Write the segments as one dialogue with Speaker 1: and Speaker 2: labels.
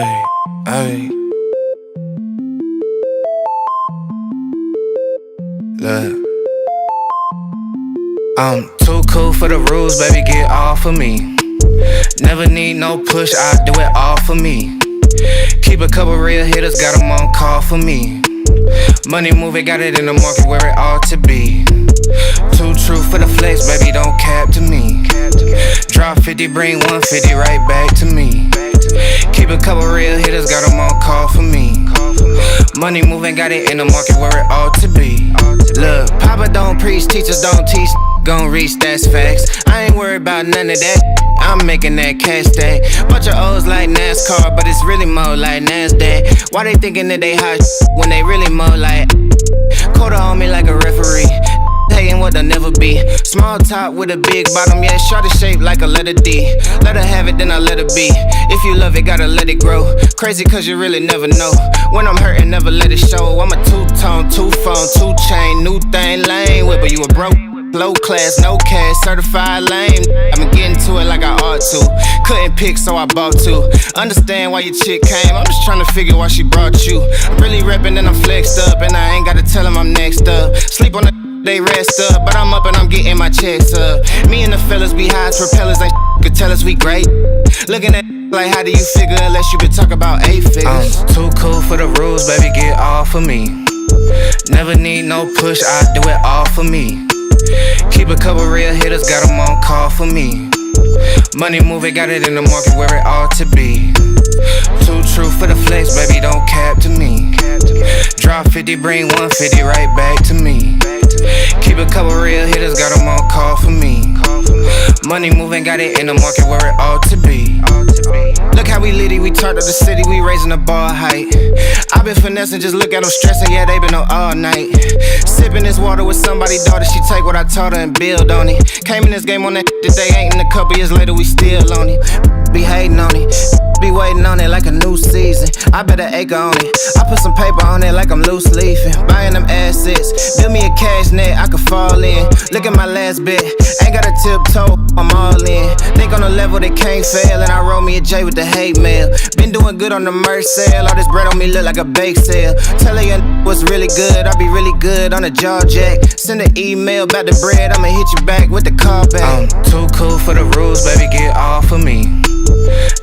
Speaker 1: Ay, ay. Look, I'm too cool for the rules, baby, get off of me. Never need no push, I do it all for me. Keep a couple real hitters, got them on call for me. Money moving, got it in the market where it ought to be. Too true for the flex, baby, don't cap to me. Drop 50, bring 150 right back to me. Keep a couple real hitters, got them on call for me. Money moving, got it in the market where it ought to be. Look, Papa don't preach, teachers don't teach. Gon' reach, that's facts. I ain't worried about none of that. I'm making that cash stack. Bunch of O's like NASCAR, but it's really more like NASDAQ. Why they thinking that they hot when they really more like quarter on me like a referee? Hating what they'll never be. Small top with a big bottom, yeah, shorty shaped like a letter D. Let her have it, then I let her be. If you love it, gotta let it grow. Crazy cause you really never know. When I'm hurting, never let it show. I'm a two-tone, two-phone, two-chain, new thing, lame whip, but you a broke. Low class, no cash, certified lame. I'm getting to it like I ought to. Couldn't pick, so I bought two. Understand why your chick came, I'm just trying to figure why she brought you. I'm really reppin' and I'm flexed up, and I ain't gotta tell him I'm next up. Sleep on the they rest up, but I'm up and I'm getting my checks up. Me and the fellas be high as propellers, like could tell us we great. Looking at like how do you figure unless you been talking about 8 figures? I'm too cool for the rules, baby, get off of me. Never need no push, I do it all for me. Keep a couple real hitters, got them on call for me. Money moving, got it in the market where it ought to be. Too true for the flex, baby, don't cap to me. Drop 50, bring 150 right back to me. Keep a couple real hitters, got them on call for me. Money moving, got it in the market where it ought to be. Look how we litty, we turned up the city, we raising the bar height. I been finessing, just look at them stressing, yeah, they been up all night. Sipping this water with somebody's daughter, she take what I taught her and build on it. Came in this game on that today, ain't in a couple years later, we still on it. Be hating on it, be waiting on it like a new season. I bet an acre on it, I put some paper on it like I'm loose leafing. Buying them assets, build me a cash net I could fall in. Look at my last bet, ain't got a tiptoe, I'm all in. Think on a level that can't fail, and I roll me a J with the hate mail. Been doing good on the merch sale, all this bread on me look like a bake sale. Tell her your was really good, I be really good on a jaw jack. Send an email about the bread, I'ma hit you back with the call back. I'm too cool for the rules, baby, get off of me.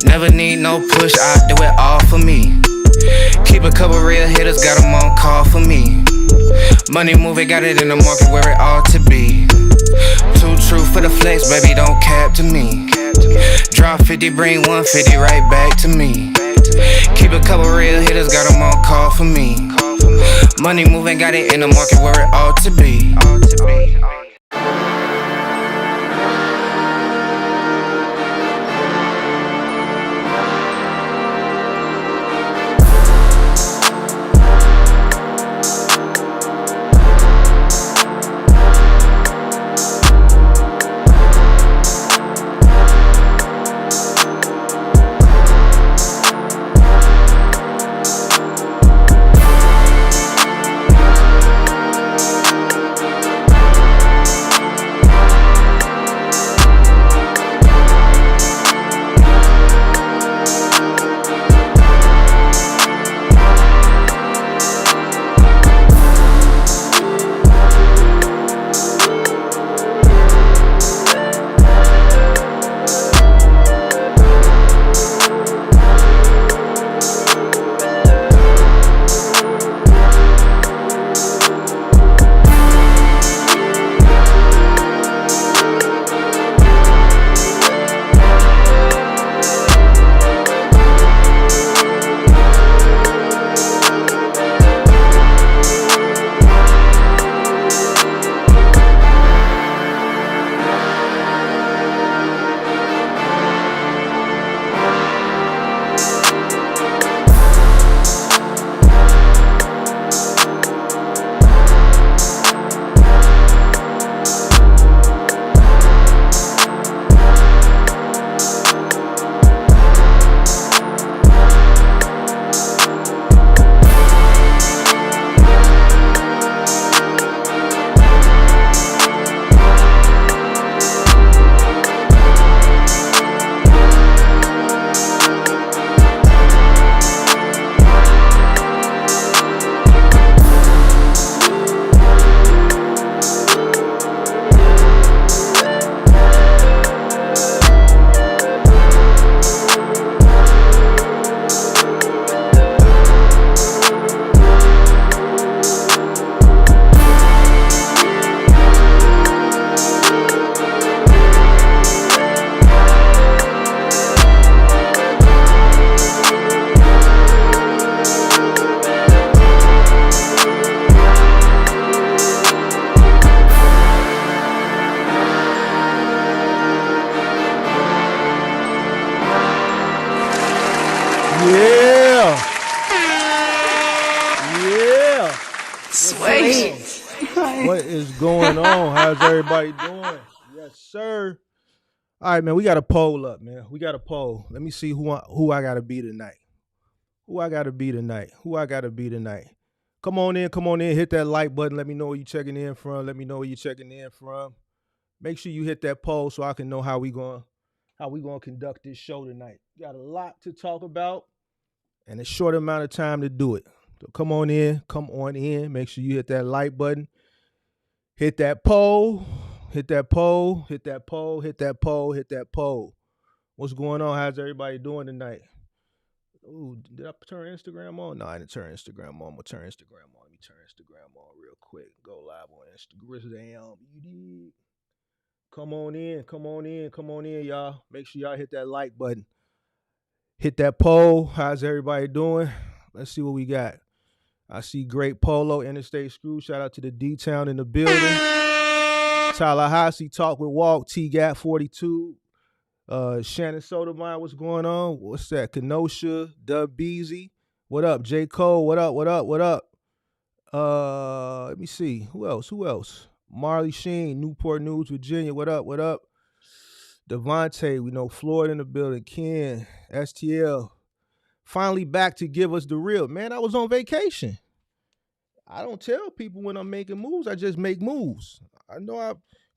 Speaker 1: Never need no push, I do it all for me. Keep a couple real hitters, got them on call for me. Money moving, got it in the market where it ought to be. Too true for the flex, baby, don't cap to me. Drop 50, bring 150 right back to me. Keep a couple real hitters, got them on call for me. Money moving, got it in the market where it ought to be.
Speaker 2: Yeah. Yeah.
Speaker 3: Sweet.
Speaker 2: What is going on? How's everybody doing? Yes, sir. All right, man. We got a poll up, man. We got a poll. Let me see who I gotta be tonight. Who I gotta be tonight? Who I gotta be tonight? Come on in. Hit that like button. Let me know where you checking in from. Let me know where you checking in from. Make sure you hit that poll so I can know how we gonna conduct this show tonight. Got a lot to talk about and a short amount of time to do it. So come on in. Make sure you hit that like button. Hit that poll. Hit that poll. Hit that poll. Hit that poll. Hit that poll. What's going on? How's everybody doing tonight? Ooh, did I turn Instagram on? No, I didn't turn Instagram on. I'm gonna turn Instagram on. Let me turn Instagram on real quick. Go live on Instagram. You did. Come on in, y'all. Make sure y'all hit that like button. Hit that poll. How's everybody doing? Let's see what we got. I see Great Polo, Interstate Screw. Shout out to the D-Town in the building. Tallahassee, Talk with Walk, T-Gap 42. Shannon Sotomayor, what's going on? What's that? Kenosha, Dub Beezy. What up? J. Cole, what up? Let me see. Who else? Marley Sheen, Newport News, Virginia. What up? Devontae, we know Florida in the building. Ken, STL. Finally back to give us the real. Man, I was on vacation. I don't tell people when I'm making moves. I just make moves.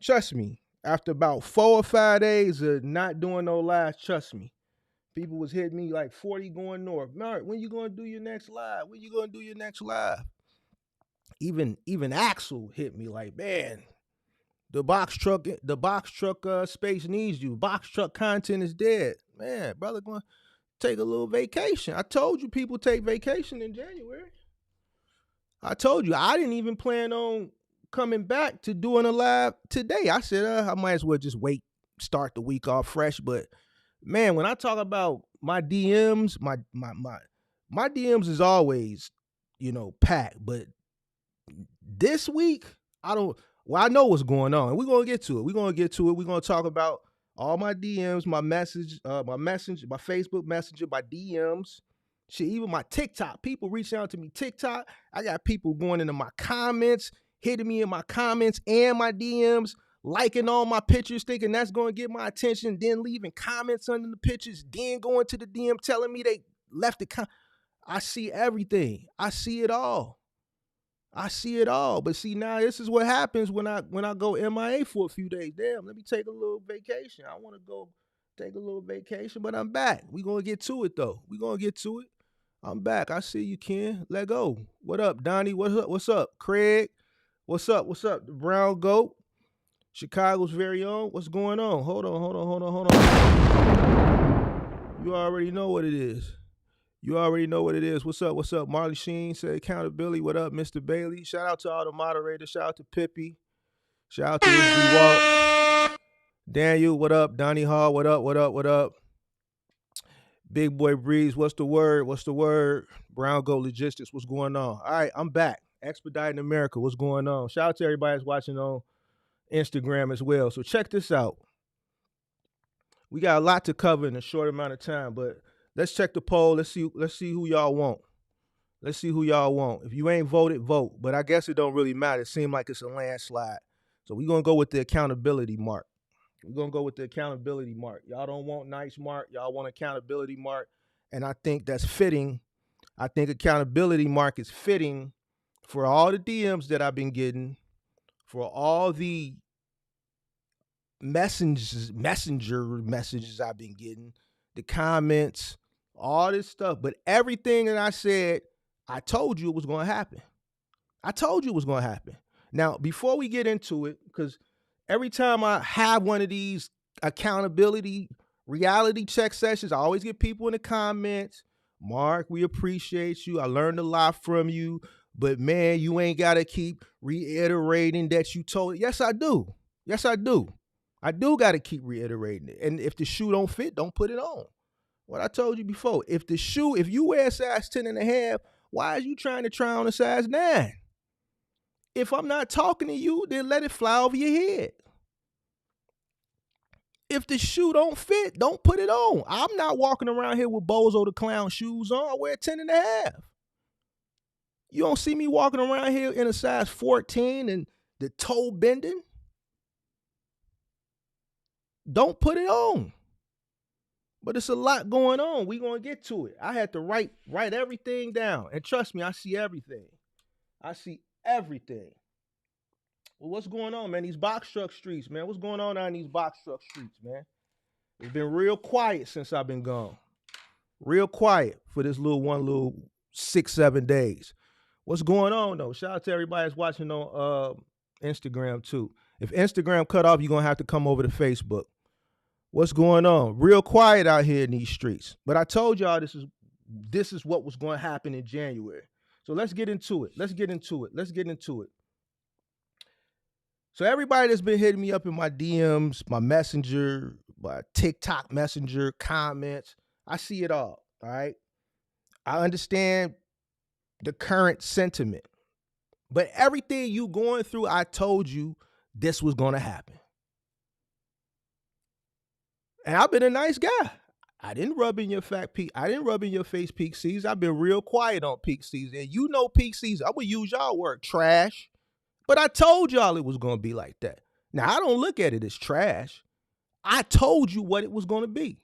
Speaker 2: Trust me. After about 4 or 5 days of not doing no lives, trust me. People was hitting me like 40 going north. Mark, when you gonna do your next live? Even Axel hit me like, man, the box truck space needs you. Box truck content is dead. Man, brother, going take a little vacation. I told you people take vacation in January. I told you I didn't even plan on coming back to doing a live today. I said I might as well just start the week off fresh. But man, when I talk about my DMs, my DMs is always, packed. But this week, I know what's going on. We're gonna get to it. We're gonna talk about all my DMs, my message, my Facebook Messenger, my DMs. Shit, even my TikTok. People reaching out to me TikTok. I got people going into my comments, hitting me in my comments and my DMs, liking all my pictures, thinking that's going to get my attention, then leaving comments under the pictures, then going to the DM telling me they left the I see everything. I see it all. But see, now this is what happens when I go MIA for a few days. Damn, let me take a little vacation. I want to go take a little vacation, but I'm back. We're going to get to it, though. I'm back. I see you, Ken. Let go. What up, Donnie? What's up? Craig? What's up? The Brown Goat? Chicago's very own. What's going on? Hold on. You already know what it is. What's up? Marley Sheen said accountability. What up, Mr. Bailey? Shout out to all the moderators. Shout out to Pippi. Shout out to Mr. Walt. Daniel, what up? Donnie Hall, what up? Big Boy Breeze, what's the word? Brown Goat Logistics, what's going on? All right, I'm back. Expediting America, what's going on? Shout out to everybody that's watching on Instagram as well. So check this out. We got a lot to cover in a short amount of time, but let's check the poll. Let's see who y'all want. If you ain't voted, vote. But I guess it don't really matter. It seems like it's a landslide. So we're going to go with the accountability mark. Y'all don't want nice mark. Y'all want accountability mark. And I think that's fitting. I think accountability mark is fitting for all the DMs that I've been getting, for all the messenger messages I've been getting, the comments, all this stuff. But everything that I said, I told you it was going to happen. Now, before we get into it, because every time I have one of these accountability reality check sessions, I always get people in the comments. Mark, we appreciate you. I learned a lot from you. But man, you ain't got to keep reiterating that you told it. Yes, I do. I do got to keep reiterating it. And if the shoe don't fit, don't put it on. What I told you before, if you wear a size 10.5, why are you trying to try on a size 9? If I'm not talking to you, then let it fly over your head. If the shoe don't fit, don't put it on. I'm not walking around here with Bozo the Clown shoes on. I wear 10.5. You don't see me walking around here in a size 14 and the toe bending. Don't put it on. But it's a lot going on. We're going to get to it. I had to write everything down. And trust me, I see everything. I see everything. Well, what's going on, man? These box truck streets, man. What's going on these box truck streets, man? It's been real quiet since I've been gone. Real quiet for this little 6-7 days. What's going on, though? Shout out to everybody that's watching on Instagram, too. If Instagram cut off, you're going to have to come over to Facebook. What's going on? Real quiet out here in these streets. But I told y'all this is what was going to happen in January. So let's get into it. So everybody that's been hitting me up in my DMs, my messenger, my TikTok messenger, comments, I see it all right? I understand the current sentiment. But everything you going through, I told you this was going to happen. And I've been a nice guy. I didn't rub in your face peak season. I've been real quiet on peak season. And you know peak season, I'm going to use y'all word, trash. But I told y'all it was going to be like that. Now, I don't look at it as trash. I told you what it was going to be.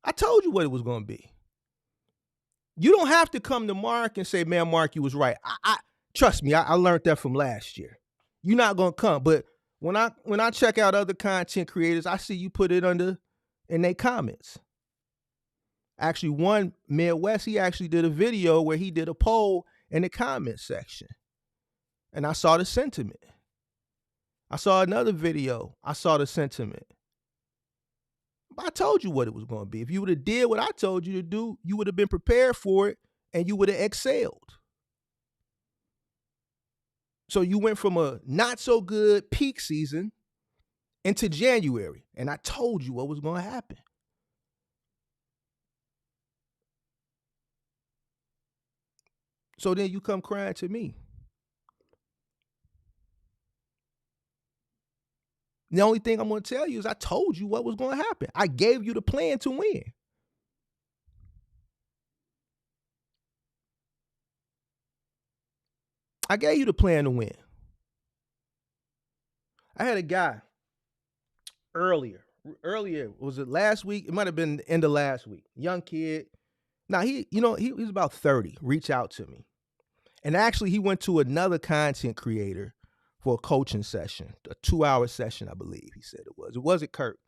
Speaker 2: I told you what it was going to be. You don't have to come to Mark and say, man, Mark, you was right. Trust me, I learned that from last year. You're not going to come. But when I check out other content creators, I see you put it in their comments. Actually, one Midwest, he actually did a video where he did a poll in the comment section. And I saw the sentiment. I saw another video. I saw the sentiment. I told you what it was going to be. If you would have did what I told you to do, you would have been prepared for it and you would have excelled. So you went from a not so good peak season into January, and I told you what was going to happen. So then you come crying to me. The only thing I'm going to tell you is I told you what was going to happen. I gave you the plan to win. I gave you the plan to win. I had a guy earlier, was it last week? It might have been the end of last week. Young kid. Now, he was about 30, reach out to me. And actually, he went to another content creator for a coaching session, a 2-hour session, I believe he said it was. It wasn't Kurt.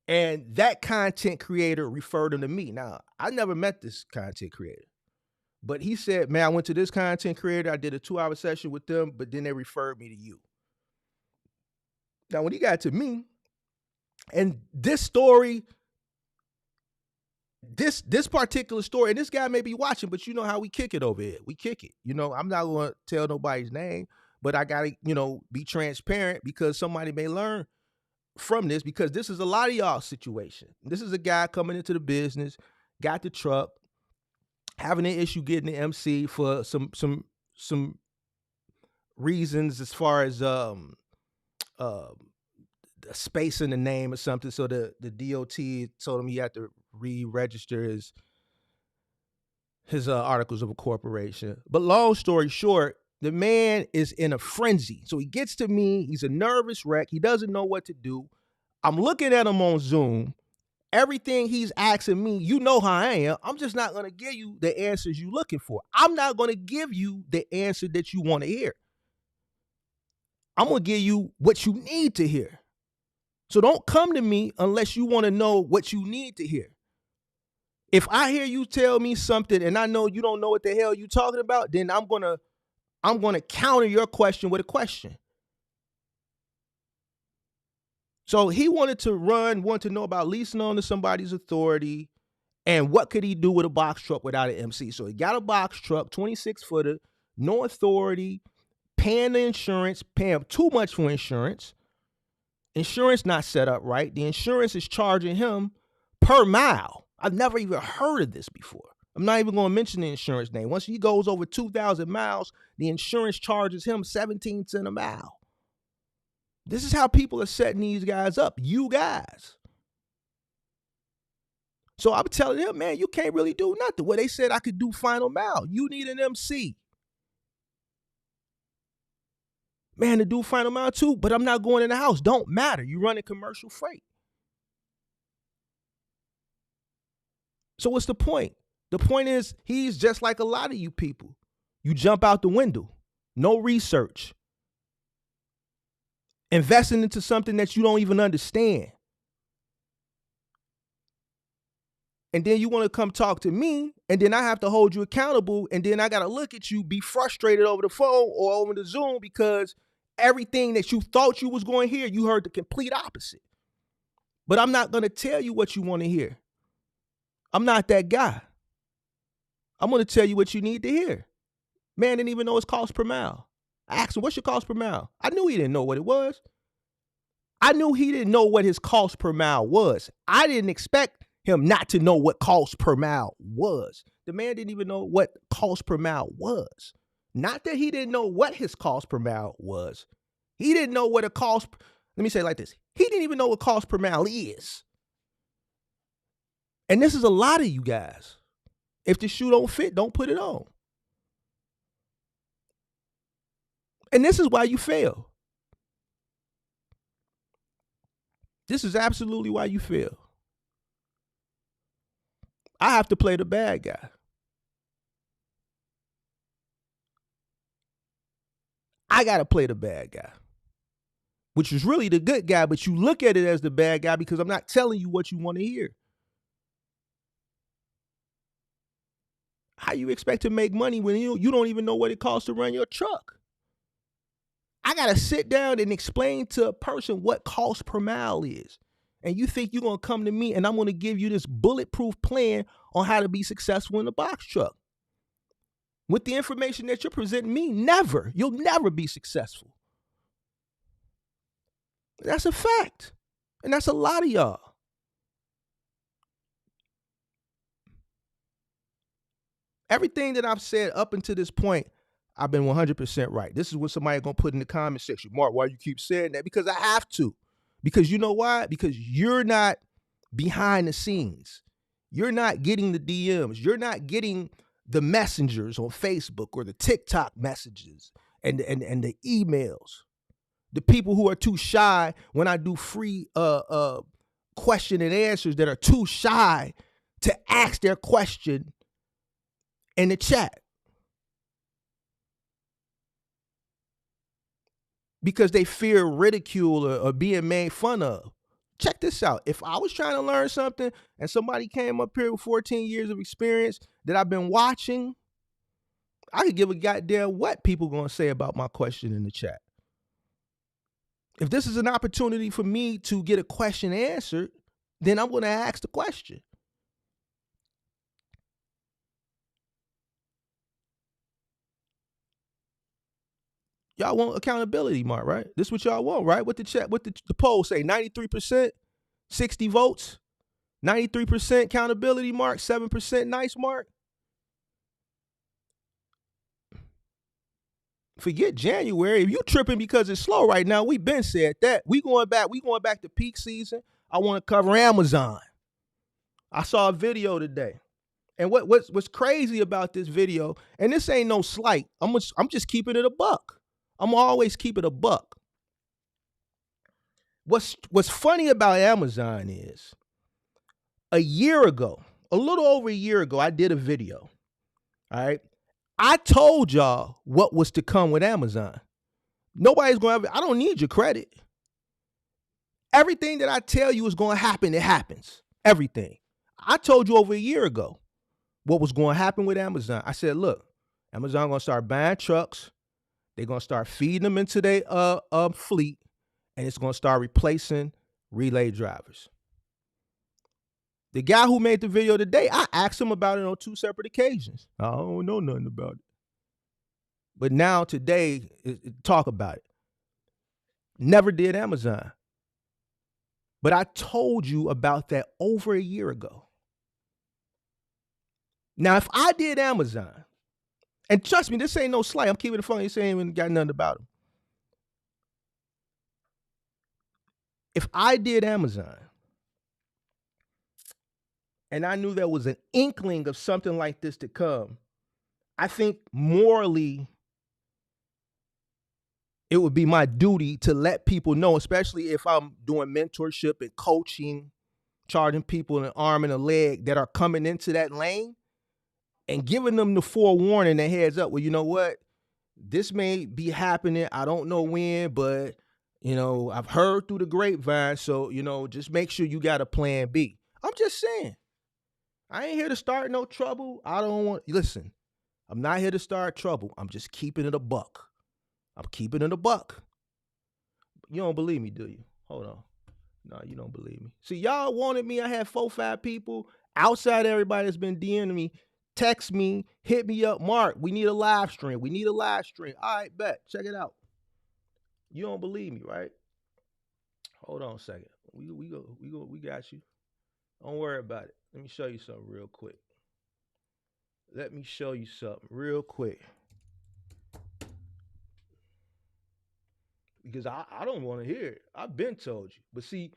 Speaker 2: And that content creator referred him to me. Now, I never met this content creator. But he said, man, I went to this content creator. I did a 2-hour session with them, but then they referred me to you. Now, when he got to me, and this story, this particular story, and this guy may be watching, but you know how we kick it over here. We kick it. I'm not going to tell nobody's name, but I got to, be transparent because somebody may learn from this, because this is a lot of y'all situation. This is a guy coming into the business, got the truck, having an issue getting the MC for some reasons as far as space in the name or something. So the DOT told him he had to re-register his articles of incorporation. But long story short, the man is in a frenzy. So he gets to me. He's a nervous wreck. He doesn't know what to do. I'm looking at him on Zoom. Everything he's asking me, you know how I am. I'm just not going to give you the answers you're looking for. I'm not going to give you the answer that you want to hear. I'm going to give you what you need to hear. So don't come to me unless you want to know what you need to hear. If I hear you tell me something and I know you don't know what the hell you're talking about, then I'm going to counter your question with a question. So he wanted to know about leasing on to somebody's authority and what could he do with a box truck without an MC. So he got a box truck, 26-footer, no authority, paying the insurance, paying too much for insurance. Insurance not set up right. The insurance is charging him per mile. I've never even heard of this before. I'm not even going to mention the insurance name. Once he goes over 2,000 miles, the insurance charges him 17 cents a mile. This is how people are setting these guys up, you guys. So I'm telling them, man, you can't really do nothing. Well, they said I could do final mile. You need an MC. Man, to do final mile too, but I'm not going in the house. Don't matter. You running commercial freight. So what's the point? The point is he's just like a lot of you people. You jump out the window. No research. Investing into something that you don't even understand. And then you want to come talk to me, and then I have to hold you accountable, and then I got to look at you, be frustrated over the phone or over the Zoom because everything that you thought you was going to hear, you heard the complete opposite. But I'm not going to tell you what you want to hear. I'm not that guy. I'm going to tell you what you need to hear. Man didn't even know his cost per mile. I asked him, what's your cost per mile? I knew he didn't know what it was. I knew he didn't know what his cost per mile was. I didn't expect him not to know what cost per mile was. The man didn't even know what cost per mile was. Not that he didn't know what his cost per mile was. He didn't know what a cost, let me say it like this. He didn't even know what cost per mile is. And this is a lot of you guys. If the shoe don't fit, don't put it on. And this is why you fail. This is absolutely why you fail. I have to play the bad guy. I got to play the bad guy, which is really the good guy, but you look at it as the bad guy because I'm not telling you what you want to hear. How you expect to make money when you don't even know what it costs to run your truck? I got to sit down and explain to a person what cost per mile is. And you think you're going to come to me and I'm going to give you this bulletproof plan on how to be successful in the box truck. With the information that you're presenting me, never. You'll never be successful. That's a fact. And that's a lot of y'all. Everything that I've said up until this point, I've been 100% right. This is what somebody going to put in the comment section. Mark, why you keep saying that? Because I have to. Because you know why? Because you're not behind the scenes. You're not getting the DMs. You're not getting the messengers on Facebook or the TikTok messages and the emails. The people who are too shy when I do free question and answers that are too shy to ask their question in the chat. Because they fear ridicule or being made fun of. Check this out. If I was trying to learn something and somebody came up here with 14 years of experience that I've been watching, I could give a goddamn what people going to say about my question in the chat. If this is an opportunity for me to get a question answered, then I'm going to ask the question. Y'all want accountability, Mark, right? This is what y'all want, right? What the chat, what the poll say? 93%, 60 votes, 93% accountability, Mark, 7% nice, Mark. Forget January. If you tripping because it's slow right now, we been said that. We going back to peak season. I want to cover Amazon. I saw a video today. And what's crazy about this video, and this ain't no slight, I'm just keeping it a buck. I'm always keep it a buck. What's funny about Amazon is a little over a year ago, I did a video. All right. I told y'all what was to come with Amazon. Nobody's going to I don't need your credit. Everything that I tell you is going to happen, it happens. Everything. I told you over a year ago what was going to happen with Amazon. I said, look, Amazon going to start buying trucks. They're going to start feeding them into their fleet, and it's going to start replacing relay drivers. The guy who made the video today, I asked him about it on 2 separate occasions. I don't know nothing about it. But now today, talk about it. Never did Amazon. But I told you about that over a year ago. Now, if I did Amazon, and trust me, this ain't no slight. I'm keeping it funny. This ain't even got nothing about him. If I did Amazon and I knew there was an inkling of something like this to come, I think morally it would be my duty to let people know, especially if I'm doing mentorship and coaching, charging people an arm and a leg that are coming into that lane, and giving them the forewarning and heads up. Well, you know what? This may be happening. I don't know when, but I've heard through the grapevine. So, just make sure you got a plan B. I'm just saying. I ain't here to start no trouble. I don't want, listen, I'm not here to start trouble. I'm just keeping it a buck. I'm keeping it a buck. You don't believe me, do you? Hold on. No, you don't believe me. See, y'all wanted me. I had 4-5 people outside everybody that's been DMing me, text me, hit me up. Mark, we need a live stream. We need a live stream. All right, bet. Check it out. You don't believe me, right? Hold on a second. We got you. Don't worry about it. Let me show you something real quick. Because I don't want to hear it. I've been told you. But see,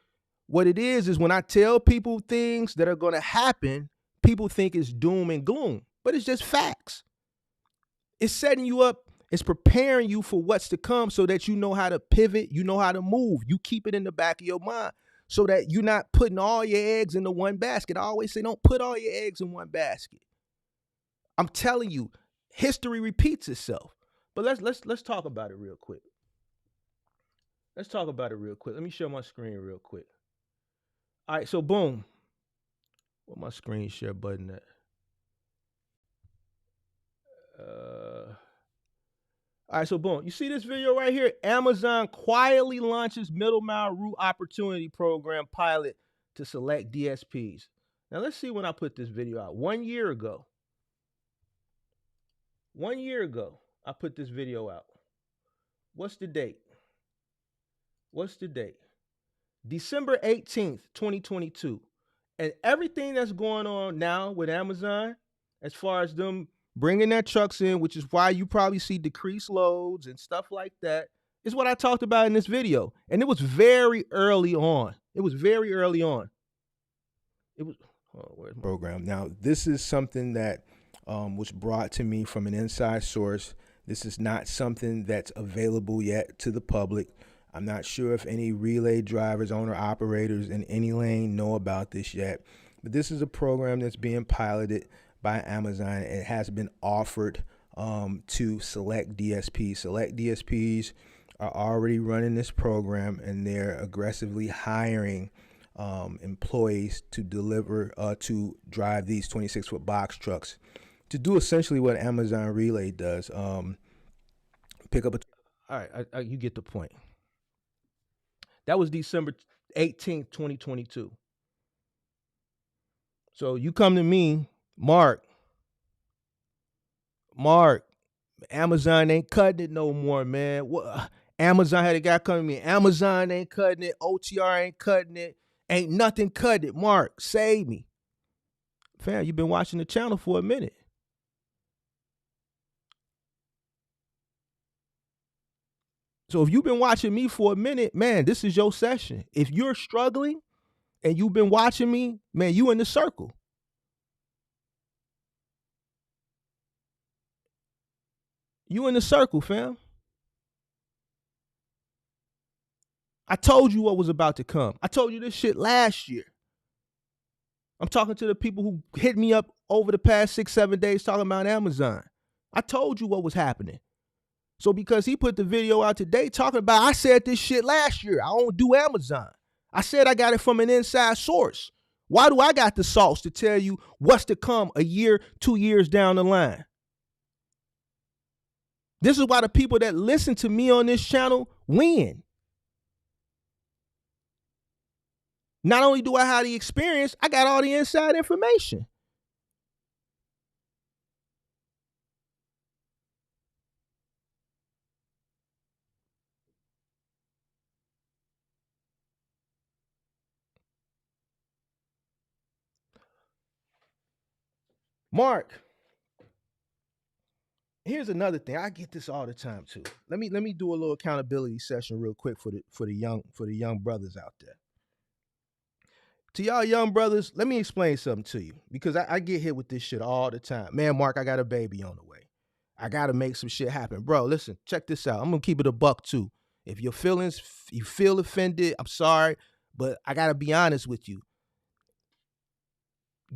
Speaker 2: what it is when I tell people things that are going to happen, people think it's doom and gloom. But it's just facts. It's setting you up. It's preparing you for what's to come so that you know how to pivot. You know how to move. You keep it in the back of your mind so that you're not putting all your eggs into one basket. I always say don't put all your eggs in one basket. I'm telling you, history repeats itself. But let's talk about it real quick. Let me share my screen real quick. All right, so boom. Where my screen share button at? All right, so boom. You see this video right here? Amazon quietly launches middle mile route opportunity program pilot to select DSPs. Now let's see when I put this video out. 1 year ago. 1 year ago, I put this video out. What's the date? December 18th, 2022. And everything that's going on now with Amazon, as far as them bringing their trucks in, which is why you probably see decreased loads and stuff like that, is what I talked about in this video. And it was very early on. It was, where's my program? Now, this is something that was brought to me from an inside source. This is not something that's available yet to the public. I'm not sure if any relay drivers, owner operators in any lane know about this yet, but this is a program that's being piloted by Amazon. It has been offered to select DSPs. Select DSPs are already running this program, and they're aggressively hiring employees to drive these 26-foot box trucks to do essentially what Amazon Relay does. Pick up a. All right, you get the point. That was December 18th, 2022. So you come to me, Mark, Amazon ain't cutting it no more, man. What? Amazon had a guy come to me. Amazon ain't cutting it. OTR ain't cutting it. Ain't nothing cutting it. Mark, save me. Fam, you've been watching the channel for a minute. So if you've been watching me for a minute, man, this is your session. If you're struggling and you've been watching me, man, you in the circle. You in the circle, fam. I told you what was about to come. I told you this shit last year. I'm talking to the people who hit me up over the past 6-7 days talking about Amazon. I told you what was happening. So because he put the video out today talking about, I said this shit last year. I don't do Amazon. I said I got it from an inside source. Why do I got the sauce to tell you what's to come a year, 2 years down the line? This is why the people that listen to me on this channel win. Not only do I have the experience, I got all the inside information. Mark, Here's another thing. I get this all the time too. Let me do a little accountability session real quick for the young brothers out there. To y'all young brothers, let me explain something to you because I get hit with this shit all the time. Man, Mark, I got a baby on the way. I got to make some shit happen. Bro, listen, check this out. I'm going to keep it a buck too. If your feelings, you feel offended, I'm sorry, but I got to be honest with you.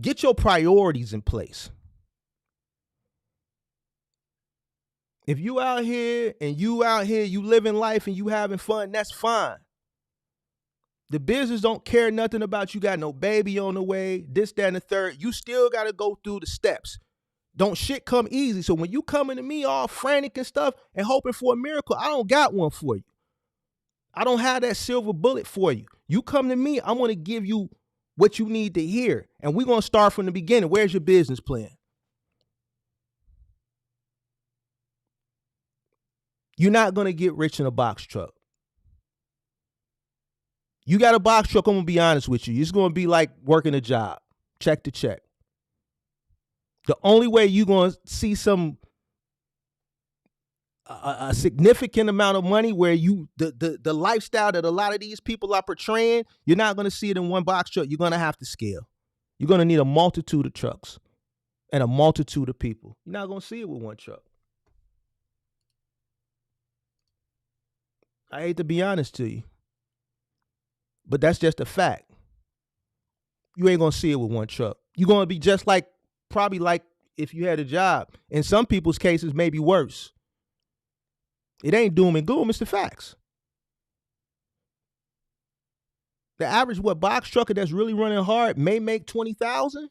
Speaker 2: Get your priorities in place. If you out here, you living life and you having fun, that's fine. The business don't care nothing about you got no baby on the way, this, that, and the third. You still got to go through the steps. Don't shit come easy. So when you coming to me all frantic and stuff and hoping for a miracle, I don't got one for you. I don't have that silver bullet for you. You come to me, I'm going to give you what you need to hear. And we're going to start from the beginning. Where's your business plan? You're not going to get rich in a box truck. You got a box truck, I'm going to be honest with you. It's going to be like working a job, check to check. The only way you're going to see a significant amount of money where the lifestyle that a lot of these people are portraying, you're not going to see it in one box truck. You're going to have to scale. You're going to need a multitude of trucks and a multitude of people. You're not going to see it with one truck. I hate to be honest to you, but that's just a fact. You ain't going to see it with one truck. You're going to be just probably like if you had a job. In some people's cases, maybe worse. It ain't doom and gloom, it's the facts. The average box trucker that's really running hard may make $20,000.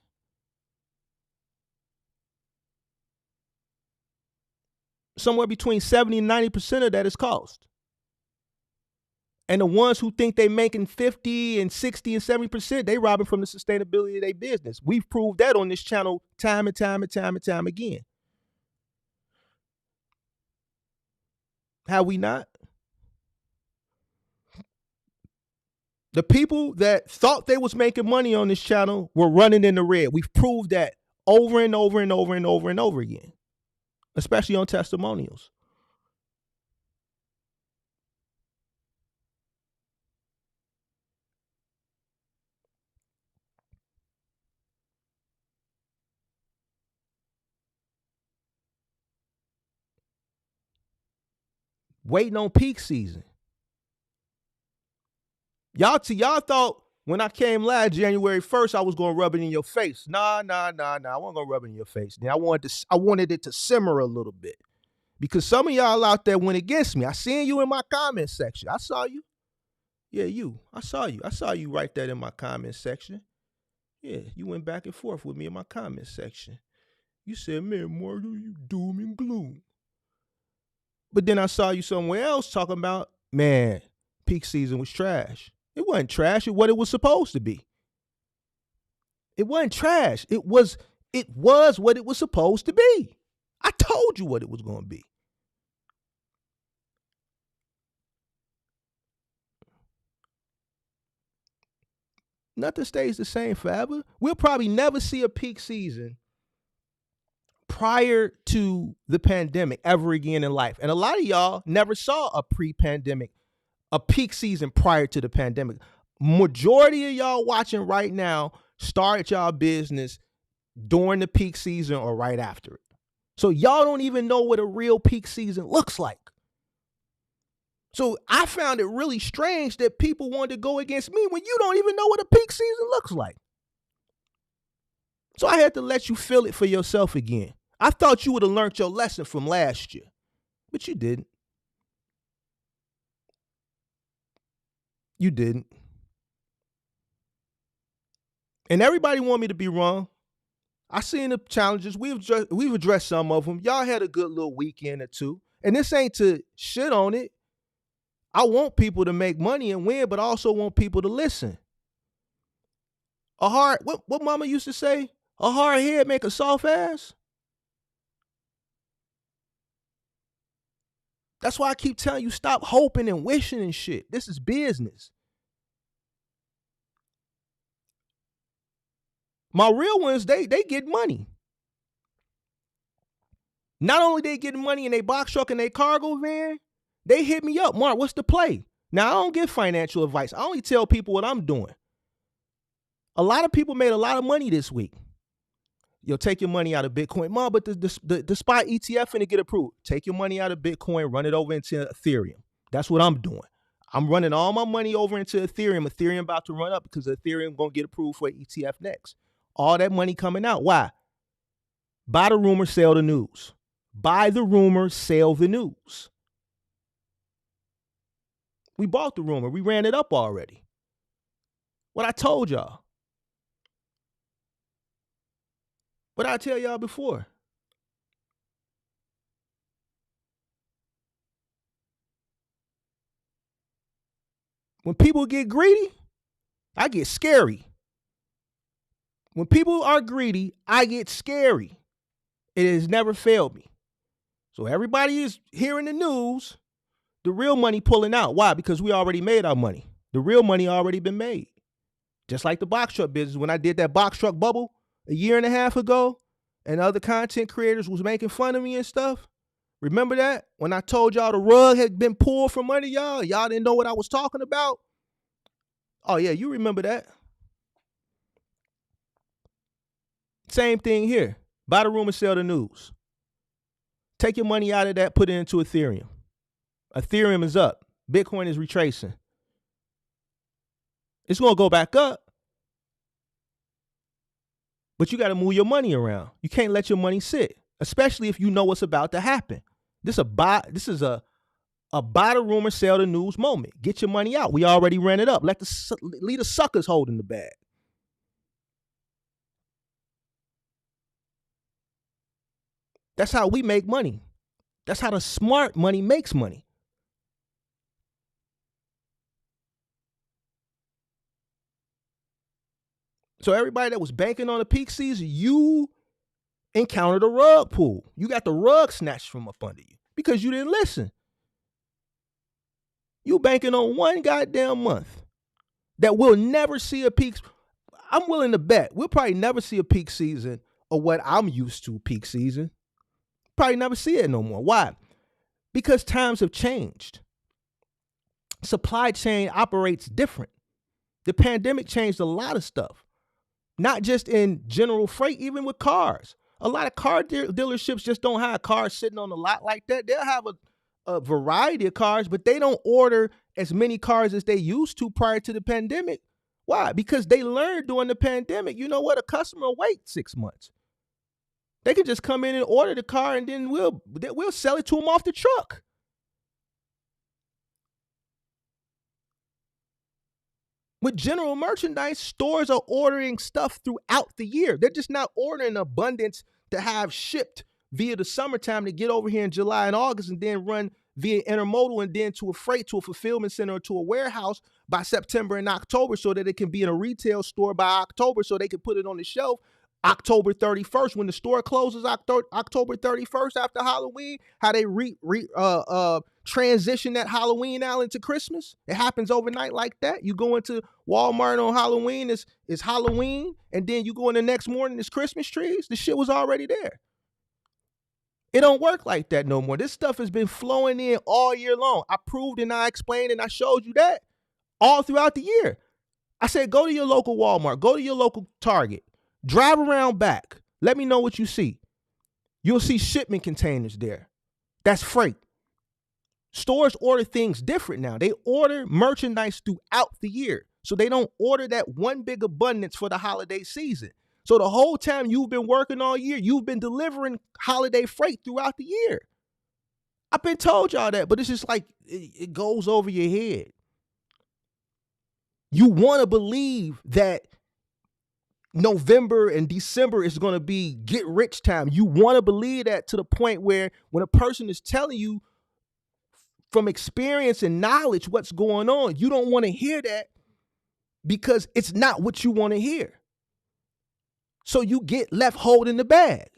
Speaker 2: Somewhere between 70 and 90% of that is cost. And the ones who think they making 50 and 60 and 70%, they robbing from the sustainability of their business. We've proved that on this channel time and time again. Have we not? The people that thought they was making money on this channel were running in the red. We've proved that over and over again, especially on testimonials. Waiting on peak season. Y'all thought when I came last January 1st, I was going to rub it in your face. Nah. I wasn't going to rub it in your face. Then I wanted it to simmer a little bit. Because some of y'all out there went against me. I seen you in my comment section. I saw you. Yeah, you. I saw you. I saw you right there in my comment section. Yeah, you went back and forth with me in my comment section. You said, man, Mark, you doom and gloom. But then I saw you somewhere else talking about, man, peak season was trash. It wasn't trash. It was what it was supposed to be. It wasn't trash. It was what it was supposed to be. I told you what it was going to be. Nothing stays the same forever. We'll probably never see a peak season prior to the pandemic ever again in life. And a lot of y'all never saw a pre-pandemic, a peak season prior to the pandemic. Majority of y'all watching right now started y'all business during the peak season or right after it. So y'all don't even know what a real peak season looks like. So I found it really strange that people wanted to go against me when you don't even know what a peak season looks like. So I had to let you feel it for yourself again. I thought you would have learned your lesson from last year, but you didn't. You didn't. And everybody want me to be wrong. I seen the challenges. We've addressed some of them. Y'all had a good little weekend or two. And this ain't to shit on it. I want people to make money and win, but I also want people to listen. What mama used to say? A hard head make a soft ass. That's why I keep telling you, stop hoping and wishing and shit. This is business. My real ones, they get money. Not only they getting money in their box truck and their cargo van, they hit me up. Mark, what's the play? Now, I don't give financial advice. I only tell people what I'm doing. A lot of people made a lot of money this week. You'll take your money out of Bitcoin. Mom, but the spot ETF finna get approved. Take your money out of Bitcoin, run it over into Ethereum. That's what I'm doing. I'm running all my money over into Ethereum. Ethereum about to run up because Ethereum going to get approved for ETF next. All that money coming out. Why? Buy the rumor, sell the news. Buy the rumor, sell the news. We bought the rumor. We ran it up already. What I told y'all. What I tell y'all before. When people get greedy, I get scary. When people are greedy, I get scary. It has never failed me. So everybody is hearing the news, the real money pulling out. Why? Because we already made our money. The real money already been made. Just like the box truck business. When I did that box truck bubble a year and a half ago, and other content creators was making fun of me and stuff. Remember that? When I told y'all the rug had been pulled from under y'all, y'all didn't know what I was talking about. Oh yeah, you remember that. Same thing here. Buy the rumor, sell the news. Take your money out of that, put it into Ethereum. Ethereum is up. Bitcoin is retracing. It's going to go back up. But you got to move your money around. You can't let your money sit, especially if you know what's about to happen. This is a buy the rumor, sell the news moment. Get your money out. We already ran it up. Leave the suckers holding the bag. That's how we make money. That's how the smart money makes money. So everybody that was banking on the peak season, you encountered a rug pull. You got the rug snatched from up under you because you didn't listen. You banking on one goddamn month that we'll never see a peak. I'm willing to bet we'll probably never see a peak season or what I'm used to peak season. Probably never see it no more. Why? Because times have changed. Supply chain operates different. The pandemic changed a lot of stuff. Not just in general freight, even with cars. A lot of car dealerships just don't have cars sitting on the lot like that. They'll have a variety of cars, but they don't order as many cars as they used to prior to the pandemic. Why? Because they learned during the pandemic, you know what? A customer will wait 6 months. They can just come in and order the car and then we'll sell it to them off the truck. With general merchandise, stores are ordering stuff throughout the year. They're just not ordering abundance to have shipped via the summertime to get over here in July and August and then run via intermodal and then to a freight, to a fulfillment center, or to a warehouse by September and October so that it can be in a retail store by October so they can put it on the shelf October 31st when the store closes October 31st after Halloween. How they transition that Halloween out into Christmas. It happens overnight like that. You go into Walmart on Halloween, it's Halloween, and then you go in the next morning, it's Christmas trees. The shit was already there. It don't work like that no more. This stuff has been flowing in all year long. I proved and I explained and I showed you that all throughout the year. I said, go to your local Walmart, go to your local Target, drive around back. Let me know what you see. You'll see shipment containers there. That's freight. Stores order things different now. They order merchandise throughout the year. So they don't order that one big abundance for the holiday season. So the whole time you've been working all year, you've been delivering holiday freight throughout the year. I've been told y'all that, but it's just like it goes over your head. You want to believe that November and December is going to be get rich time. You want to believe that to the point where when a person is telling you from experience and knowledge what's going on, you don't want to hear that because it's not what you want to hear. So you get left holding the bag.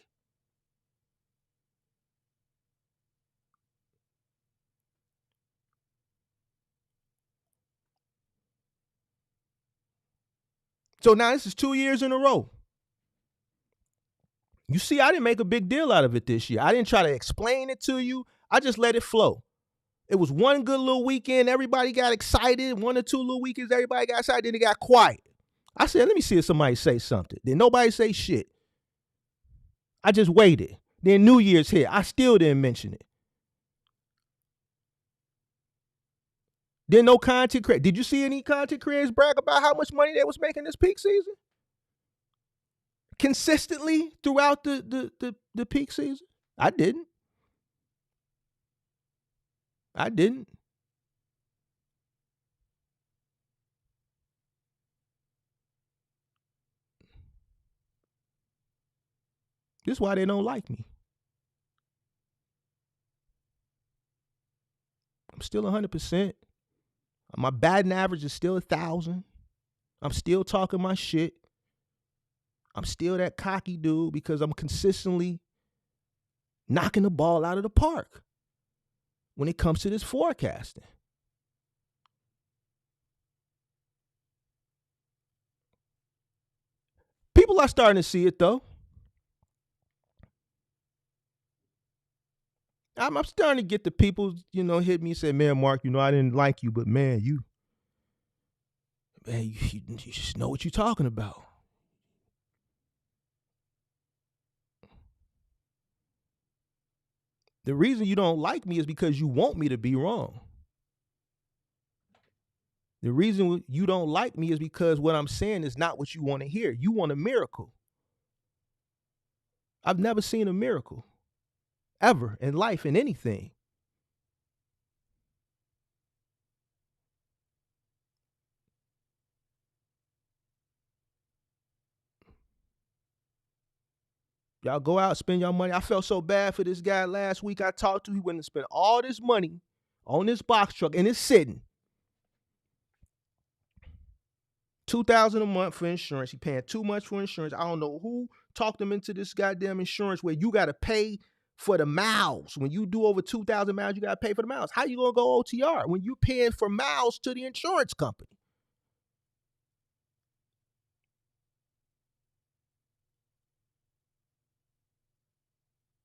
Speaker 2: So now this is 2 years in a row. You see, I didn't make a big deal out of it this year. I didn't try to explain it to you. I just let it flow. It was one good little weekend. Everybody got excited. 1 or 2 little weekends, everybody got excited. Then it got quiet. I said, let me see if somebody say something. Then nobody say shit. I just waited. Then New Year's hit. I still didn't mention it. Then no content creators. Did you see any content creators brag about how much money they was making this peak season? Consistently throughout the peak season? I didn't. This is why they don't like me. I'm still 100%. My batting average is still 1,000. I'm still talking my shit. I'm still that cocky dude because I'm consistently knocking the ball out of the park when it comes to this forecasting. People are starting to see it though. I'm starting to get the people, hit me and say, man, Mark, I didn't like you, but man, you just know what you're talking about. The reason you don't like me is because you want me to be wrong. The reason you don't like me is because what I'm saying is not what you want to hear. You want a miracle. I've never seen a miracle ever in life, in anything. Y'all go out, spend your money. I felt so bad for this guy last week I talked to. He went and spent all this money on this box truck and it's sitting. $2,000 a month for insurance. He paying too much for insurance. I don't know who talked him into this goddamn insurance where you got to pay for the miles. When you do over 2,000 miles, you got to pay for the miles. How you going to go OTR when you paying for miles to the insurance company?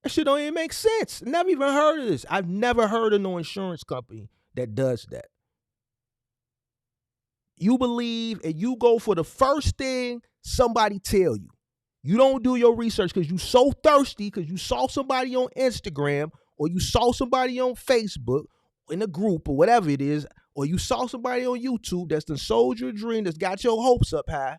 Speaker 2: That shit don't even make sense. Never even heard of this. I've never heard of no insurance company that does that. You believe and you go for the first thing somebody tell you. You don't do your research because you so thirsty because you saw somebody on Instagram or you saw somebody on Facebook in a group or whatever it is, or you saw somebody on YouTube that's done sold your dream, that's got your hopes up high,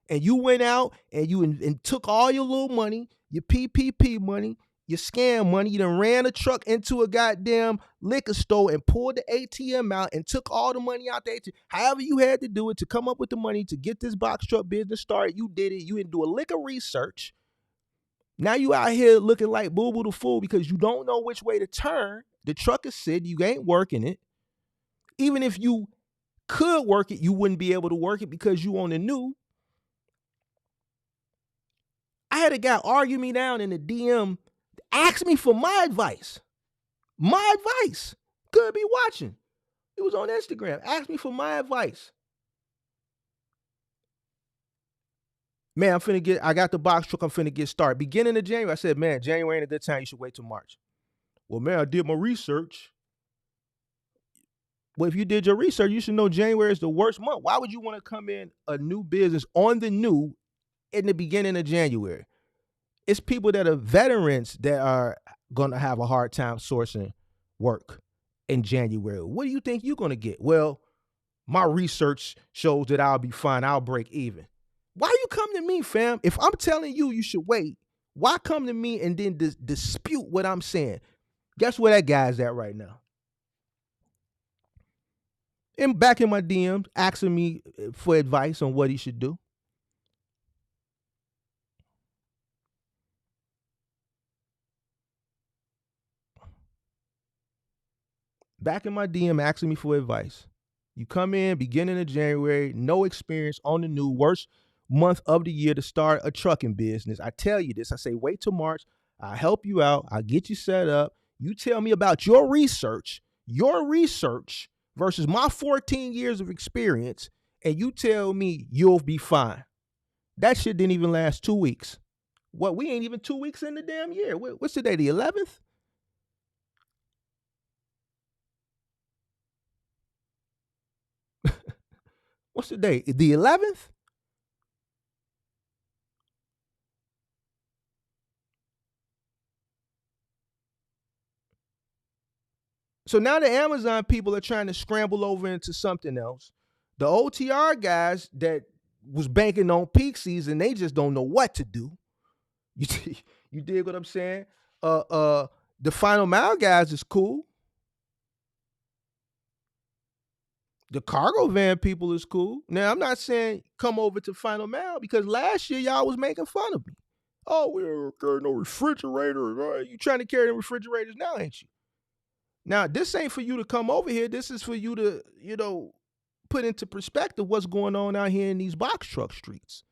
Speaker 2: and you went out and you and took all your little money, your PPP money, your scam money, you done ran a truck into a goddamn liquor store and pulled the ATM out and took all the money out the ATM. However you had to do it to come up with the money to get this box truck business started, you did it. You didn't do a lick of research. Now you out here looking like Boo Boo the Fool because you don't know which way to turn. The truck is sitting, you ain't working it. Even if you could work it, you wouldn't be able to work it because you on the new. I had a guy argue me down in the DM, ask me for my advice. My advice. Could be watching. It was on Instagram. Ask me for my advice. Man, I got the box truck, I'm finna get started. Beginning of January, I said, man, January ain't a good time, you should wait till March. Well, man, I did my research. Well, if you did your research, you should know January is the worst month. Why would you want to come in a new business on the new in the beginning of January? It's people that are veterans that are going to have a hard time sourcing work in January. What do you think you're going to get? Well, my research shows that I'll be fine. I'll break even. Why you come to me, fam? If I'm telling you you should wait, why come to me and then dispute what I'm saying? Guess where that guy's at right now? And back in my DMs, asking me for advice on what he should do. Back in my DM asking me for advice. You come in beginning of January, no experience on the new, worst month of the year to start a trucking business. I tell you this, I say, wait till March. I'll help you out. I'll get you set up. You tell me about your research versus my 14 years of experience, and you tell me you'll be fine. That shit didn't even last 2 weeks. What, we ain't even 2 weeks in the damn year. What's today, the 11th? What's the day? The 11th? So now the Amazon people are trying to scramble over into something else. The OTR guys that was banking on peak season, they just don't know what to do. You dig what I'm saying? The final mile guys is cool. The cargo van people is cool. Now I'm not saying come over to final mile because last year y'all was making fun of me. Oh, we don't carry no refrigerator. You trying to carry the refrigerators now, ain't you? Now this ain't for you to come over here. This is for you to, put into perspective what's going on out here in these box truck streets.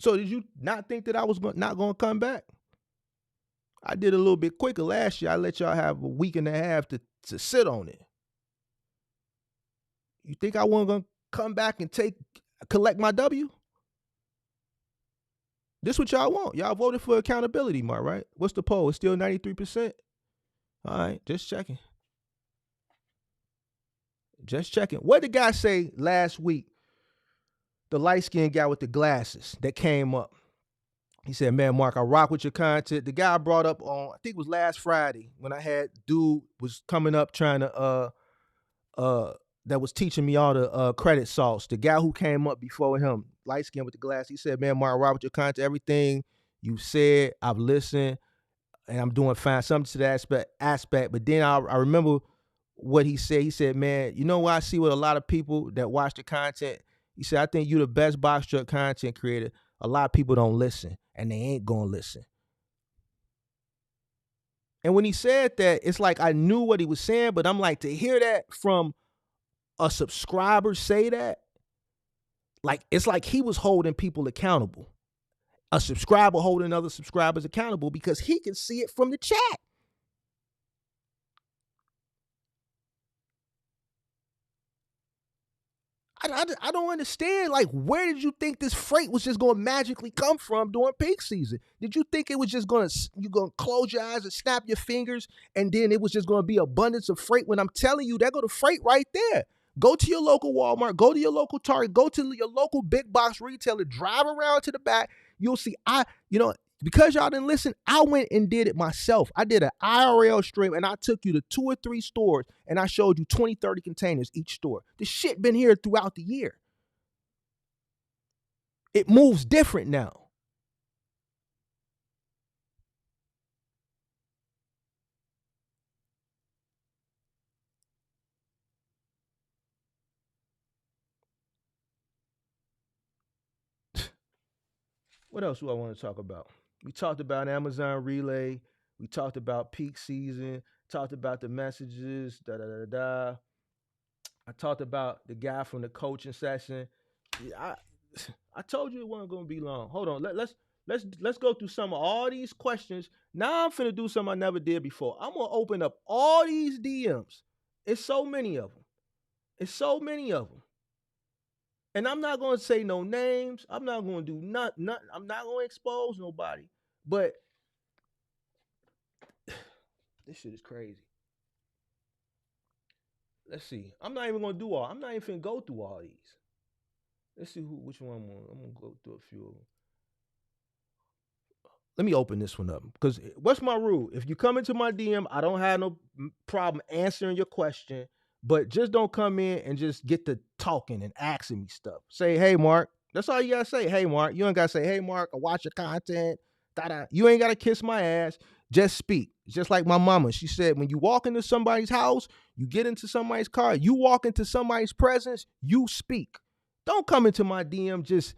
Speaker 2: So did you not think that I was not going to come back? I did a little bit quicker last year. I let y'all have a week and a half to sit on it. You think I wasn't going to come back and collect my W? This what y'all want. Y'all voted for accountability, Mark, right? What's the poll? It's still 93%? All right, just checking. Just checking. What did the guy say last week? The light-skinned guy with the glasses that came up. He said, man, Mark, I rock with your content. The guy I brought up on, I think it was last Friday, when I had dude was coming up trying to that was teaching me all the credit sauce. The guy who came up before him, light skin with the glass, he said, man, Mark, I rock with your content. Everything you said, I've listened, and I'm doing fine. Something to that aspect. But then I remember what he said. He said, man, you know what I see with a lot of people that watch the content? He said, I think you're the best box truck content creator. A lot of people don't listen, and they ain't gonna listen. And when he said that, it's like I knew what he was saying, but I'm like, to hear that from a subscriber say that, like, it's like he was holding people accountable. A subscriber holding other subscribers accountable because he can see it from the chat. I don't understand. Like, where did you think this freight was just going to magically come from during peak season? Did you think it was just you're going to close your eyes and snap your fingers and then it was just going to be abundance of freight? When I'm telling you, there go the freight right there. Go to your local Walmart, go to your local Target, go to your local big box retailer, drive around to the back. You'll see, because y'all didn't listen, I went and did it myself. I did an IRL stream and I took you to 2 or 3 stores and I showed you 20, 30 containers each store. The shit been here throughout the year. It moves different now. What else do I want to talk about? We talked about Amazon Relay. We talked about peak season. Talked about the messages. I talked about the guy from the coaching session. I told you it wasn't gonna be long. Hold on. Let's go through some of all these questions. Now I'm finna do something I never did before. I'm gonna open up all these DMs. It's so many of them. And I'm not gonna say no names. I'm not gonna do nothing. I'm not gonna expose nobody. But this shit is crazy. Let's see. I'm not even finna go through all these. Let's see which one I'm gonna go through a few of them. Let me open this one up because what's my rule? If you come into my DM, I don't have no problem answering your question, but just don't come in and just get to talking and asking me stuff. Say, hey, Mark. That's all you gotta say. Hey, Mark. You ain't gotta say, hey, Mark, I watch your content. Da-da. You ain't gotta kiss my ass. Just speak. Just like my mama. She said, when you walk into somebody's house, you get into somebody's car, you walk into somebody's presence, you speak. Don't come into my DM just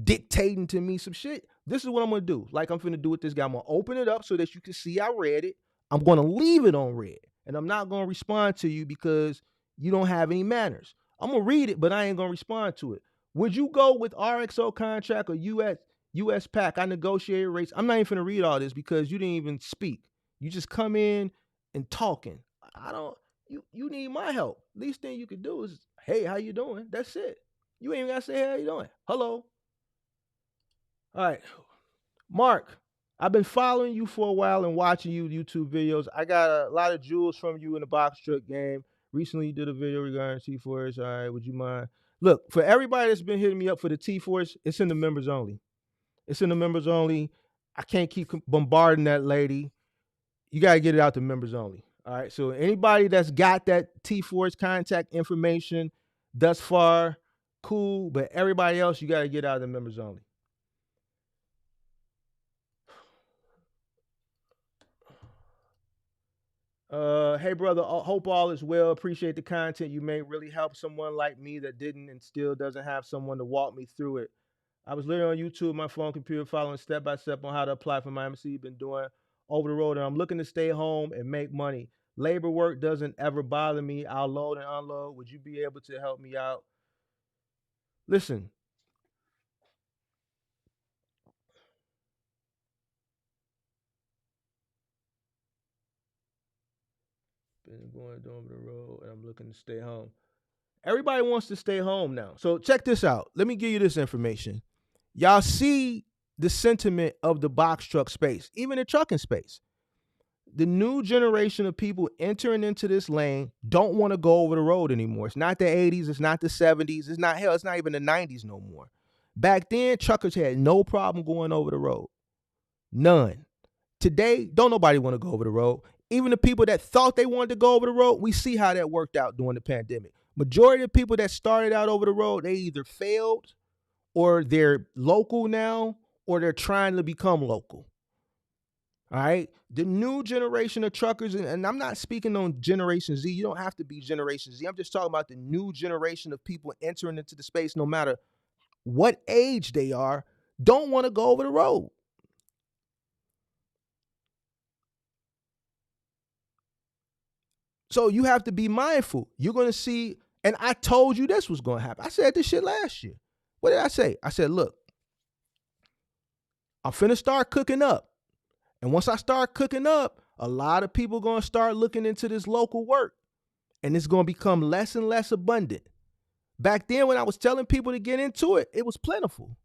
Speaker 2: dictating to me some shit. This is what I'm gonna do. Like I'm finna do with this guy. I'm gonna open it up so that you can see I read it. I'm gonna leave it on red. And I'm not gonna respond to you because you don't have any manners. I'm gonna read it, but I ain't gonna respond to it. Would you go with RXO contract or US pack? I negotiated rates. I'm not even finna read all this because you didn't even speak. You just come in and talking. You need my help. Least thing you could do is, hey, how you doing? That's it. You ain't even gotta say, hey, how you doing? Hello. All right. Mark, I've been following you for a while and watching you YouTube videos. I got a lot of jewels from you in the box truck game. Recently, you did a video regarding T-Force. All right, would you mind? Look, for everybody that's been hitting me up for the T-Force, it's in the members only. It's in the members only. I can't keep bombarding that lady. You got to get it out to members only. All right, so anybody that's got that T-Force contact information thus far, cool. But everybody else, you got to get out of the members only. Hey brother, hope all is well. Appreciate the content you make. Really help someone like me that didn't and still doesn't have someone to walk me through it. I was literally on YouTube, my phone, computer, following step by step on how to apply for my MC. Been doing over the road, and I'm looking to stay home and make money. Labor work doesn't ever bother me. I'll load and unload. Would you be able to help me out? Listen. Been going over the road, and I'm looking to stay home. Everybody wants to stay home now. So check this out. Let me give you this information. Y'all see the sentiment of the box truck space, even the trucking space. The new generation of people entering into this lane don't want to go over the road anymore. It's not the 80s. It's not the 70s. It's not even the 90s no more. Back then, truckers had no problem going over the road. None. Today, don't nobody want to go over the road. Even the people that thought they wanted to go over the road, we see how that worked out during the pandemic. Majority of people that started out over the road, they either failed or they're local now or they're trying to become local. All right. The new generation of truckers, and I'm not speaking on Generation Z. You don't have to be Generation Z. I'm just talking about the new generation of people entering into the space, no matter what age they are, don't want to go over the road. So you have to be mindful. You're going to see, and I told you this was going to happen. I said this shit last year. What did I say? I said, look, I'm finna start cooking up. And once I start cooking up, a lot of people going to start looking into this local work. And it's going to become less and less abundant. Back then, when I was telling people to get into it, it was plentiful.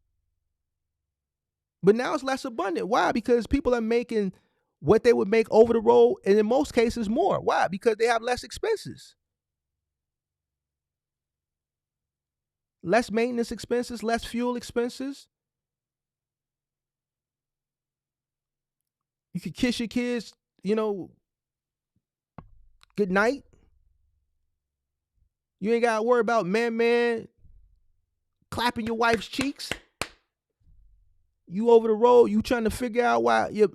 Speaker 2: But now it's less abundant. Why? Because people are making what they would make over the road, and in most cases more. Why? Because they have less expenses. Less maintenance expenses, less fuel expenses. You can kiss your kids, good night. You ain't got to worry about man clapping your wife's cheeks. You over the road, you trying to figure out why your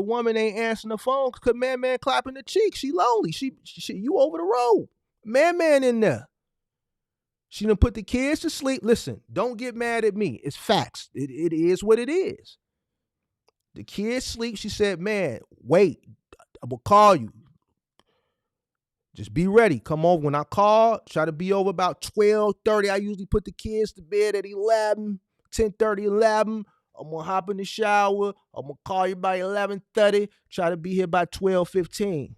Speaker 2: woman ain't answering the phone because man clapping the cheek. She lonely. She you over the road. Man in there. She done put the kids to sleep. Listen, don't get mad at me. It's facts. It is what it is. The kids sleep. She said, man, wait. I will call you. Just be ready. Come over. When I call, try to be over about 12:30. I usually put the kids to bed at 11. 10:30, 11. I'm going to hop in the shower. I'm going to call you by 11:30. Try to be here by 12:15.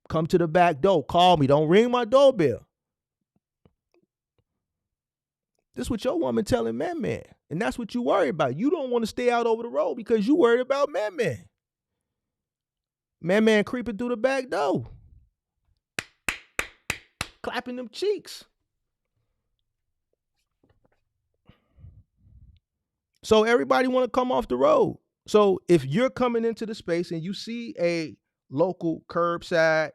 Speaker 2: Come to the back door. Call me. Don't ring my doorbell. This is what your woman telling man. And that's what you worry about. You don't want to stay out over the road because you worried about man. Man creeping through the back door. Clapping them cheeks. So everybody want to come off the road. So if you're coming into the space and you see a local curbside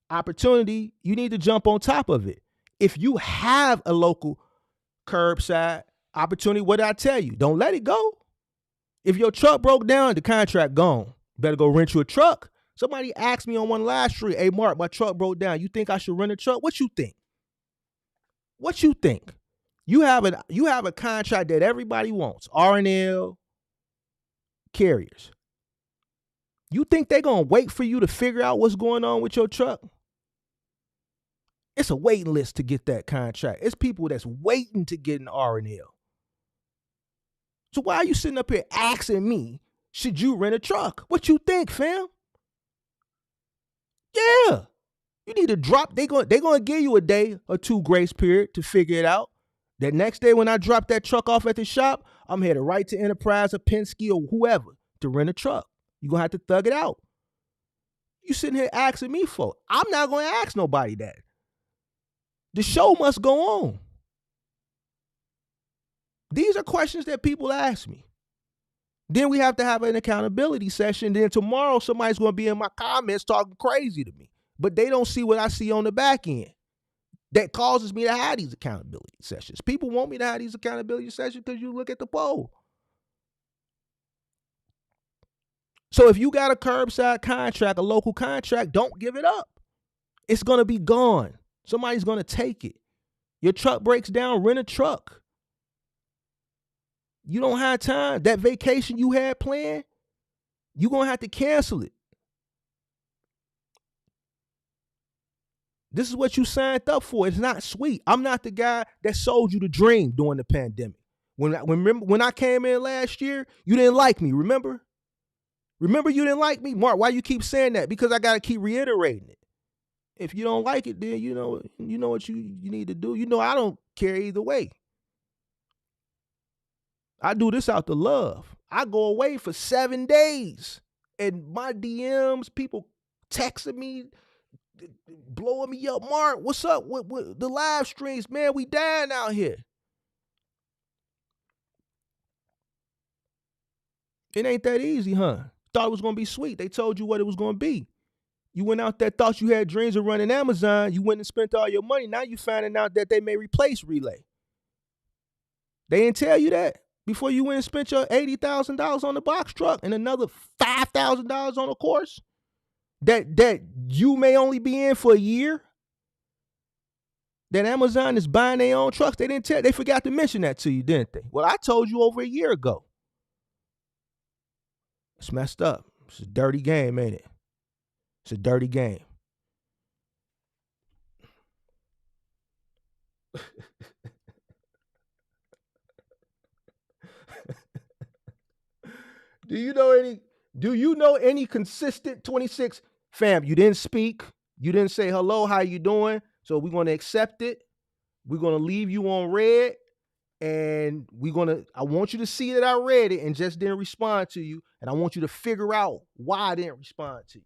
Speaker 2: opportunity, you need to jump on top of it. If you have a local curbside opportunity, what did I tell you? Don't let it go. If your truck broke down, the contract gone. Better go rent you a truck. Somebody asked me on one last street, hey, Mark, my truck broke down. You think I should rent a truck? What you think? What you think? You have a contract that everybody wants, R&L carriers. You think they're going to wait for you to figure out what's going on with your truck? It's a waiting list to get that contract. It's people that's waiting to get an R&L. So why are you sitting up here asking me, should you rent a truck? What you think, fam? Yeah. You need to drop. They're gonna give you a day or two grace period to figure it out. That next day when I drop that truck off at the shop, I'm headed right to Enterprise or Penske or whoever to rent a truck. You're gonna have to thug it out. You sitting here asking me for it. I'm not gonna ask nobody that. The show must go on. These are questions that people ask me. Then we have to have an accountability session. Then tomorrow somebody's gonna be in my comments talking crazy to me. But they don't see what I see on the back end. That causes me to have these accountability sessions. People want me to have these accountability sessions because you look at the poll. So if you got a curbside contract, a local contract, don't give it up. It's going to be gone. Somebody's going to take it. Your truck breaks down, rent a truck. You don't have time. That vacation you had planned, you're going to have to cancel it. This is what you signed up for. It's not sweet. I'm not the guy that sold you the dream during the pandemic. When I came in last year, you didn't like me, remember? Remember you didn't like me? Mark, why you keep saying that? Because I got to keep reiterating it. If you don't like it, then you know what you need to do. You know I don't care either way. I do this out the love. I go away for 7 days. And my DMs, people texting me, blowing me up. Mark, what's up with the live streams? Man, we dying out here. It ain't that easy, huh? Thought it was going to be sweet. They told you what it was going to be. You went out there, thought you had dreams of running Amazon. You went and spent all your money. Now you finding out that they may replace Relay. They didn't tell you that before you went and spent your $80,000 on the box truck and another $5,000 on a course that you may only be in for a year. That Amazon is buying their own trucks. They didn't tell. They forgot to mention that to you, didn't they? Well, I told you over a year ago. It's messed up. It's a dirty game, ain't it? It's a dirty game. Do you know any consistent 26 fam? You didn't speak. You didn't say hello, how you doing? So we're going to accept it. We're going to leave you on red. And I want you to see that I read it and just didn't respond to you. And I want you to figure out why I didn't respond to you.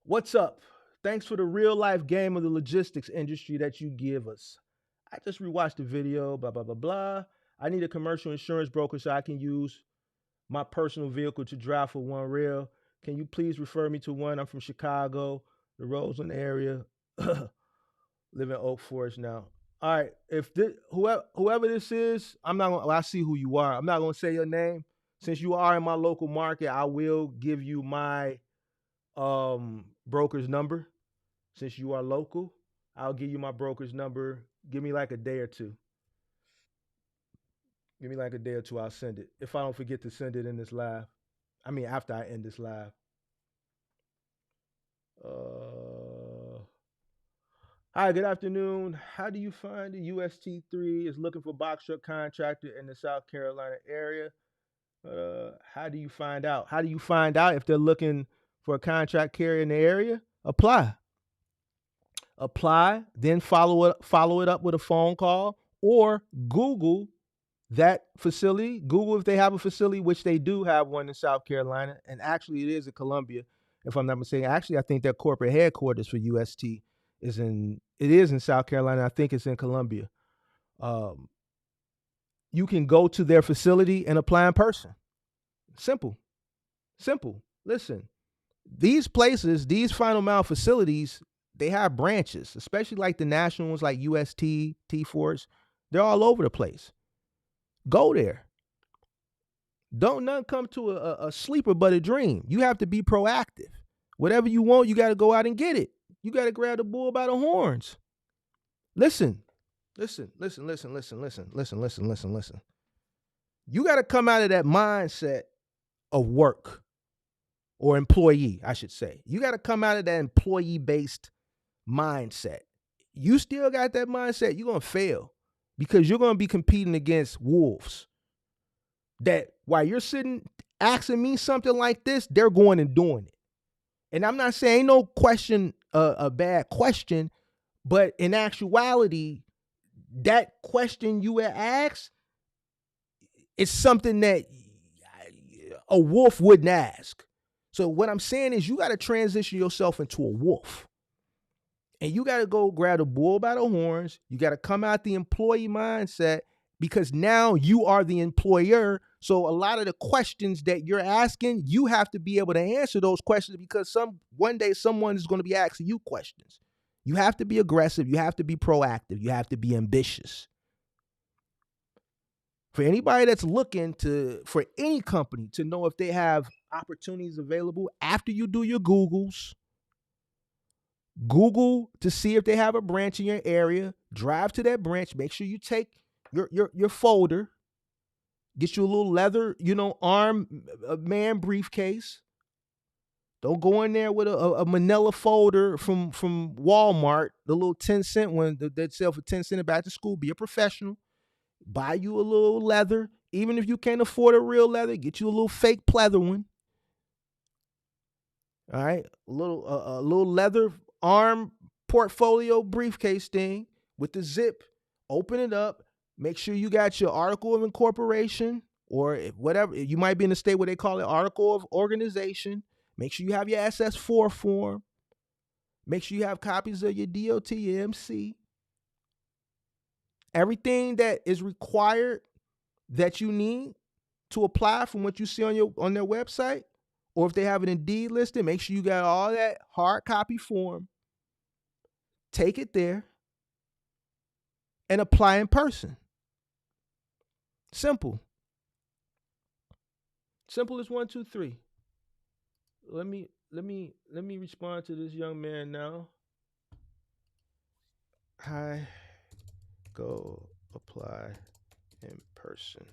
Speaker 2: What's up? Thanks for the real life game of the logistics industry that you give us. I just rewatched the video, blah, blah, blah, blah. I need a commercial insurance broker so I can use my personal vehicle to drive for one rail. Can you please refer me to one? I'm from Chicago, the Roseland area, live in Oak Forest now. All right, if this, whoever this is, I see who you are. I'm not gonna say your name. Since you are in my local market, I will give you my broker's number. Since you are local, I'll give you my broker's number. Give me like a day or two. I'll send it. If I don't forget to send it in this live. I mean, after I end this live. Hi, good afternoon. How do you find the UST3 is looking for box truck contractor in the South Carolina area? How do you find out? How do you find out if they're looking for a contract carrier in the area? Apply, then follow it up with a phone call or Google that facility. Google if they have a facility, which they do have one in South Carolina. And actually it is in Columbia, if I'm not mistaken. Actually, I think their corporate headquarters for UST is in South Carolina. I think it's in Columbia. You can go to their facility and apply in person. Simple. Listen, these places, these final mile facilities, they have branches, especially like the national ones like UST, T-Force. They're all over the place. Go there. Don't nothing come to a sleeper but a dream. You have to be proactive. Whatever you want, you got to go out and get it. You got to grab the bull by the horns. Listen. You got to come out of that mindset of work or employee, I should say. You got to come out of that employee-based mindset. You still got that mindset, you're going to fail because you're going to be competing against wolves. that while you're sitting asking me something like this, they're going and doing it. And I'm not saying ain't no question a bad question, but in actuality, that question you had asked is something that a wolf wouldn't ask. So what I'm saying is you got to transition yourself into a wolf. And you got to go grab the bull by the horns. You got to come out the employee mindset because now you are the employer. So a lot of the questions that you're asking, you have to be able to answer those questions because one day someone is going to be asking you questions. You have to be aggressive. You have to be proactive. You have to be ambitious. For anybody that's looking for any company to know if they have opportunities available after you do your Googles, Google to see if they have a branch in your area. Drive to that branch. Make sure you take your folder. Get you a little leather, arm man briefcase. Don't go in there with a manila folder from Walmart, the little 10-cent one that sell for 10 cents back to school. Be a professional. Buy you a little leather. Even if you can't afford a real leather, get you a little fake pleather one. All right, a little leather arm portfolio briefcase thing with the zip. Open it up. Make sure you got your article of incorporation or whatever. You might be in a state where they call it article of organization. Make sure you have your SS4 form. Make sure you have copies of your DOT, your MC. Everything that is required that you need to apply from what you see on their website. Or if they have an Indeed listed, make sure you got all that hard copy form. Take it there and apply in person. Simple. Simple as 1, 2, 3. Let me respond to this young man now. Hi, go apply in person.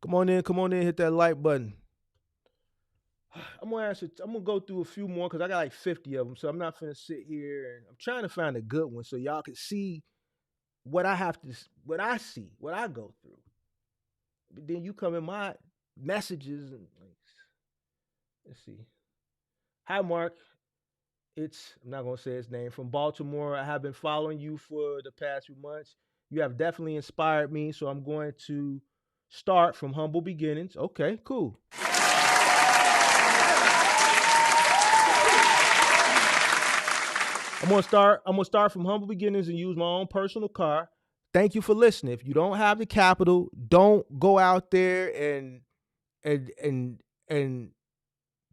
Speaker 2: Come on in, hit that like button. I'm gonna go through a few more because I got like 50 of them, so I'm not finna sit here and I'm trying to find a good one so y'all can see what I see, what I go through. But then you come in my messages and like, let's see. Hi, Mark. I'm not gonna say his name, from Baltimore. I have been following you for the past few months. You have definitely inspired me, so I'm going to start from humble beginnings. Okay, cool. I'm gonna start from humble beginnings and use my own personal car. Thank you for listening. If you don't have the capital, don't go out there and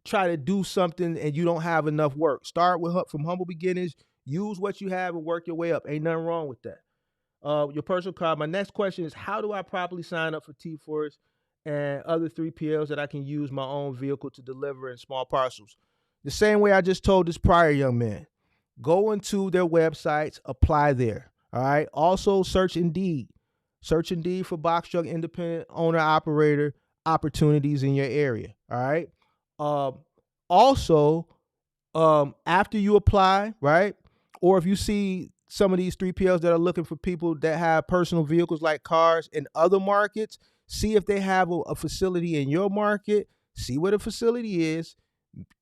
Speaker 2: try to do something and you don't have enough work. Start from humble beginnings. Use what you have and work your way up. Ain't nothing wrong with that. Your personal car. My next question is, how do I properly sign up for T4s and other 3PLs that I can use my own vehicle to deliver in small parcels? The same way I just told this prior young man. Go into their websites, apply there. All right. Also, search Indeed. Search Indeed for box truck independent owner operator opportunities in your area. All right. Also, after you apply, right, or if you see some of these 3PLs that are looking for people that have personal vehicles like cars in other markets, see if they have a facility in your market. See what the facility is.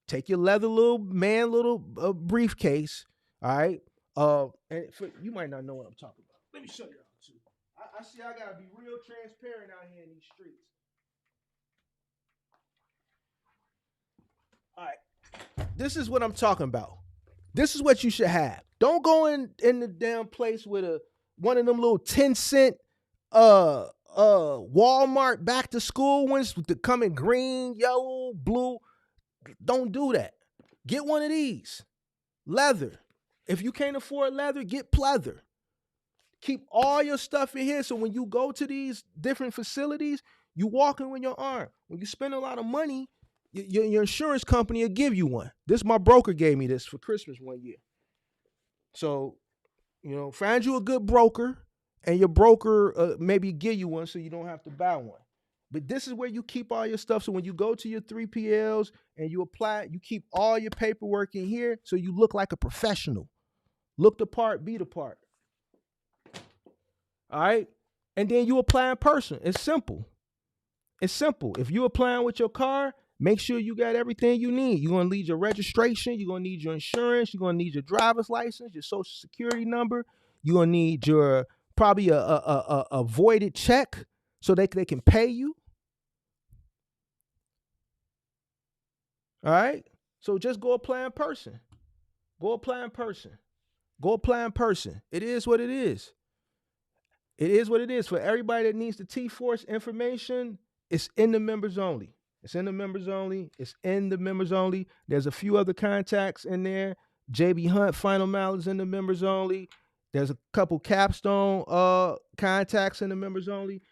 Speaker 2: Take your leather little briefcase, all right? You might not know what I'm talking about. Let me show you all too. I see I gotta be real transparent out here in these streets. All right, this is what I'm talking about. This is what you should have. Don't go in the damn place with one of them little 10-cent Walmart back to school ones with the coming green, yellow, blue. Don't do that. Get one of these. Leather. If you can't afford leather, get pleather. Keep all your stuff in here so when you go to these different facilities, you walk in with your arm. When you spend a lot of money, your insurance company will give you one. My broker gave me this for Christmas one year. So, find you a good broker, and your broker maybe give you one so you don't have to buy one. But this is where you keep all your stuff. So when you go to your 3PLs and you apply, you keep all your paperwork in here so you look like a professional. Look the part, be the part. All right. And then you apply in person. It's simple. It's simple. If you applying with your car, make sure you got everything you need. You're gonna need your registration, you're gonna need your insurance, you're gonna need your driver's license, your social security number, you're gonna need your probably a voided check so they can pay you. All right. So just go apply in person. Go apply in person. Go apply in person. It is what it is. It is what it is. For everybody that needs the T-Force information, it's in the members only. It's in the members only. It's in the members only. There's a few other contacts in there. JB Hunt Final Mile is in the members only. There's a couple capstone contacts in the members only.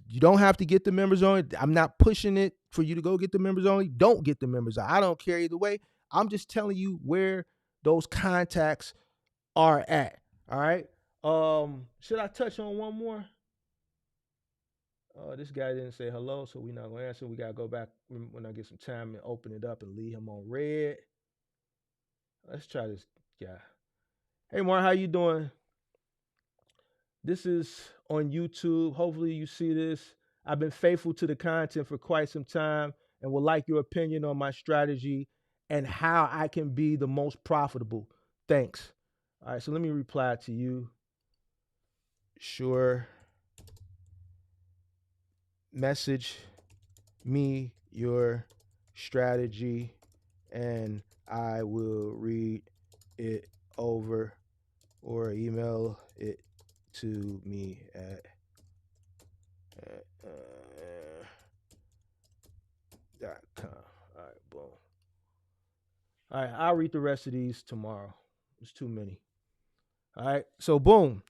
Speaker 2: You don't have to get the members only. I'm not pushing it for you to go get the members only. Don't get the members. I don't care either way. I'm just telling you where those contacts are at. All right. Should I touch on one more? This guy didn't say hello, so we're not gonna answer. We gotta go back when I get some time and open it up and leave him on red. Let's try this guy. Hey Mark, how you doing? This is on YouTube. Hopefully you see this. I've been faithful to the content for quite some time and would like your opinion on my strategy and how I can be the most profitable. Thanks. All right, so let me reply to you. Sure. Message me your strategy and I will read it over or email it to me at .com. All right, boom. All right, I'll read the rest of these tomorrow. It's too many. All right, so boom.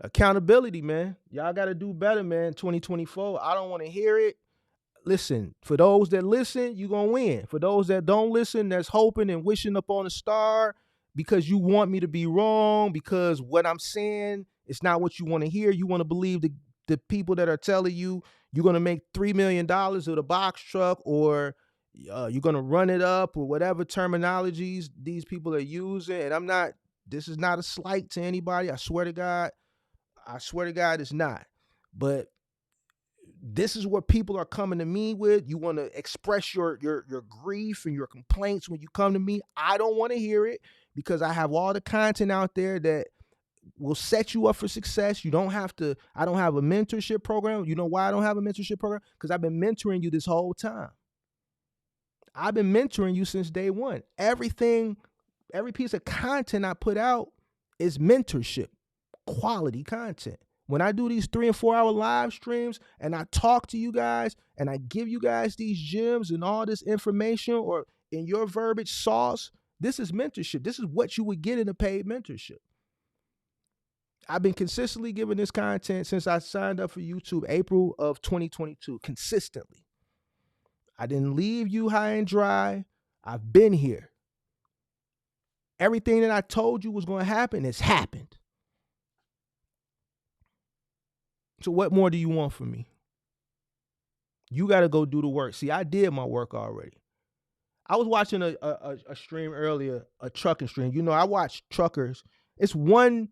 Speaker 2: Accountability, man. Y'all got to do better, man. 2024. I don't want to hear it. Listen, for those that listen, you're going to win. For those that don't listen, that's hoping and wishing up on a star because you want me to be wrong, because what I'm saying is not what you want to hear. You want to believe the people that are telling you you're going to make $3 million with a box truck, or you're going to run it up, or whatever terminologies these people are using. And this is not a slight to anybody. I swear to God, it's not. But this is what people are coming to me with. You want to express your grief and your complaints when you come to me. I don't want to hear it because I have all the content out there that will set you up for success. I don't have a mentorship program. You know why I don't have a mentorship program? Because I've been mentoring you this whole time. I've been mentoring you since day one. Every piece of content I put out is mentorship, quality content. When I do these 3 and 4 hour live streams and I talk to you guys and I give you guys these gems and all this information, or in your verbiage, sauce, this is mentorship. This is what you would get in a paid mentorship. I've been consistently giving this content since I signed up for YouTube, April of 2022, consistently. I didn't leave you high and dry. I've been here. Everything that I told you was going to happen has happened. So what more do you want from me? You got to go do the work. See, I did my work already. I was watching a stream earlier, a trucking stream. You know, I watch truckers. It's one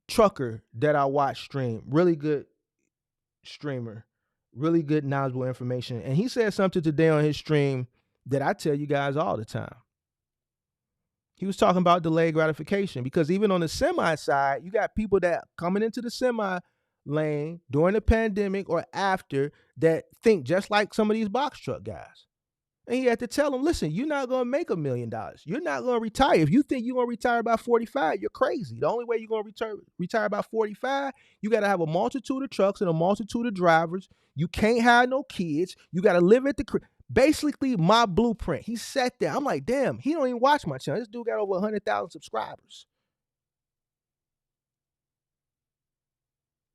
Speaker 2: trucker that I watch stream, really good streamer, really good knowledgeable information. And he said something today on his stream that I tell you guys all the time. He was talking about delayed gratification, because even on the semi side, you got people that coming into the semi lane during the pandemic or after that think just like some of these box truck guys. And he had to tell them, listen, you're not going to make $1 million. You're not going to retire. If you think you're going to retire by 45, you're crazy. The only way you're going to retire by 45, you got to have a multitude of trucks and a multitude of drivers. You can't have no kids. You got to live at the crib. Basically, my blueprint. He sat there. I'm like, damn, he don't even watch my channel. This dude got over 100,000 subscribers.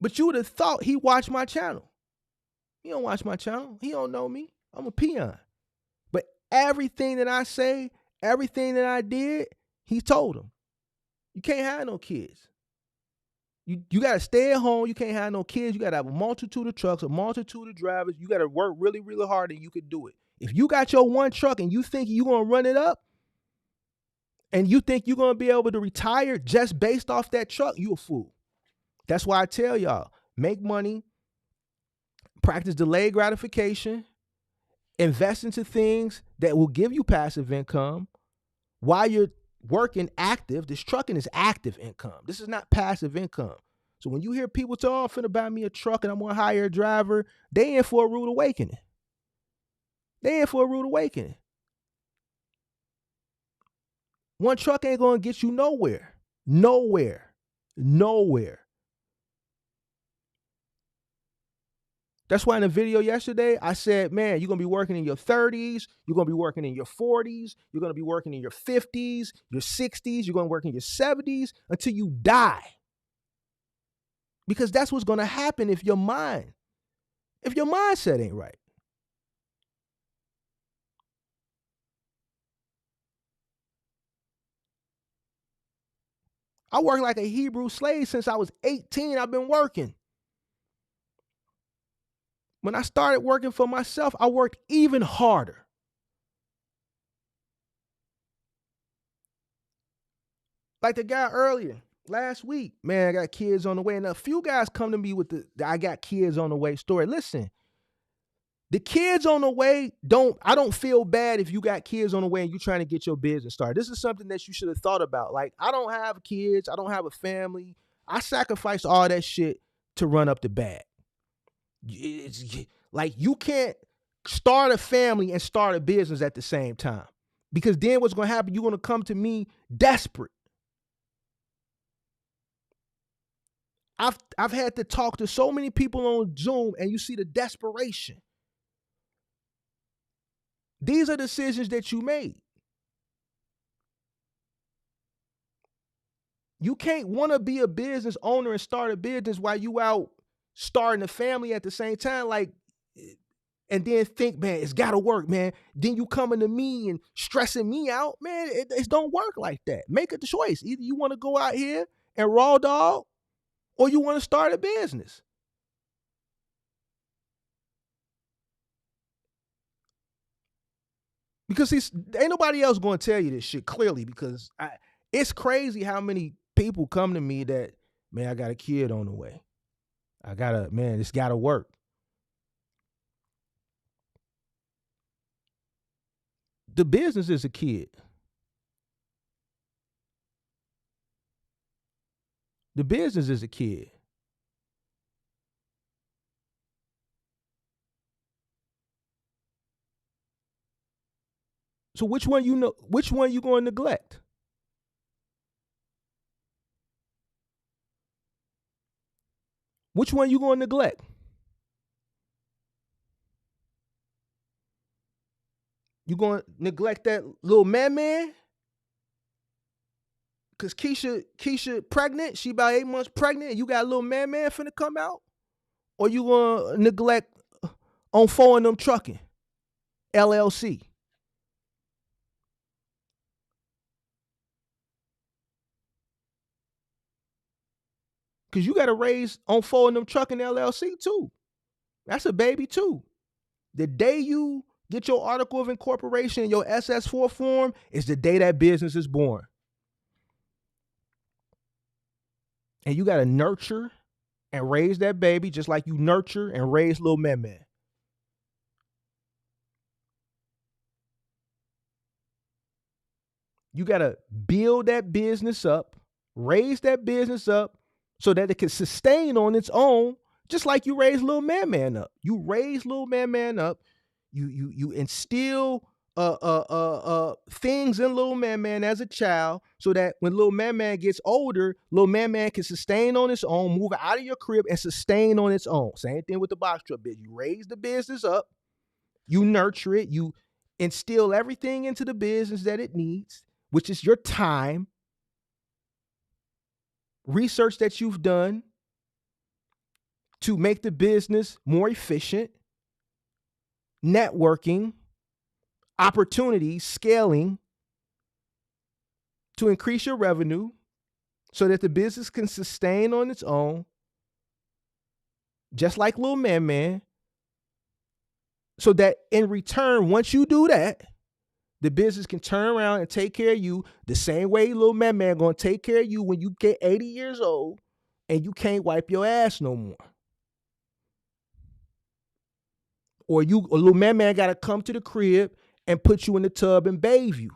Speaker 2: But you would have thought he watched my channel. He don't watch my channel. He don't know me. I'm a peon. But everything that I say, everything that I did, he told him. You can't have no kids. You got to stay at home. You can't have no kids. You got to have a multitude of trucks, a multitude of drivers. You got to work really, really hard, and you could do it. If you got your one truck and you think you're going to run it up and you think you're going to be able to retire just based off that truck, you a fool. That's why I tell y'all, make money, practice delayed gratification, invest into things that will give you passive income while you're working active. This trucking is active income. This is not passive income. So when you hear people talk, I'm finna buy me a truck and I'm gonna hire a driver, they in for a rude awakening. One truck ain't gonna get you nowhere. That's why in the video yesterday, I said, man, you're going to be working in your 30s, you're going to be working in your 40s, you're going to be working in your 50s, your 60s, you're going to work in your 70s until you die. Because that's what's going to happen if your mindset ain't right. I worked like a Hebrew slave since I was 18. I've been working. When I started working for myself, I worked even harder. Like the guy earlier, last week, man, I got kids on the way. And a few guys come to me with the I got kids on the way story. Listen, the kids on the way, I don't feel bad if you got kids on the way and you're trying to get your business started. This is something that you should have thought about. Like, I don't have kids. I don't have a family. I sacrificed all that shit to run up the bag. It's, like, you can't start a family and start a business at the same time. Because then what's going to happen, you're going to come to me desperate. I've had to talk to so many people on Zoom and you see the desperation. These are decisions that you made. You can't want to be a business owner and start a business while you out starting a family at the same time, like, and then think, man, it's got to work, man. Then you coming to me and stressing me out, man. It don't work like that. Make a choice. Either you want to go out here and raw dog, or you want to start a business. Because ain't nobody else going to tell you this shit clearly, because it's crazy how many people come to me that, man, I got a kid on the way. It's got to work. The business is a kid. The business is a kid. So which one you going to neglect? Which one you going to neglect? You going to neglect that little man? Because Keisha pregnant, she about 8 months pregnant, and you got a little man finna come out? Or you going to neglect on 4 of them trucking, LLC? Because you got to raise on 4 of them trucking LLC too. That's a baby too. The day you get your article of incorporation, your SS4 form, is the day that business is born. And you got to nurture and raise that baby just like you nurture and raise little man. You got to build that business up, raise that business up so that it can sustain on its own, just like you raise little man up. You raise little man up. You instill things in little man as a child so that when little man gets older, little man can sustain on its own, move out of your crib and sustain on its own. Same thing with the box truck business. You raise the business up, you nurture it, you instill everything into the business that it needs, which is your time, research that you've done to make the business more efficient, networking, opportunities, scaling to increase your revenue so that the business can sustain on its own, just like little man, so that in return, once you do that, the business can turn around and take care of you the same way little man going to take care of you when you get 80 years old and you can't wipe your ass no more. Or a little man got to come to the crib and put you in the tub and bathe you.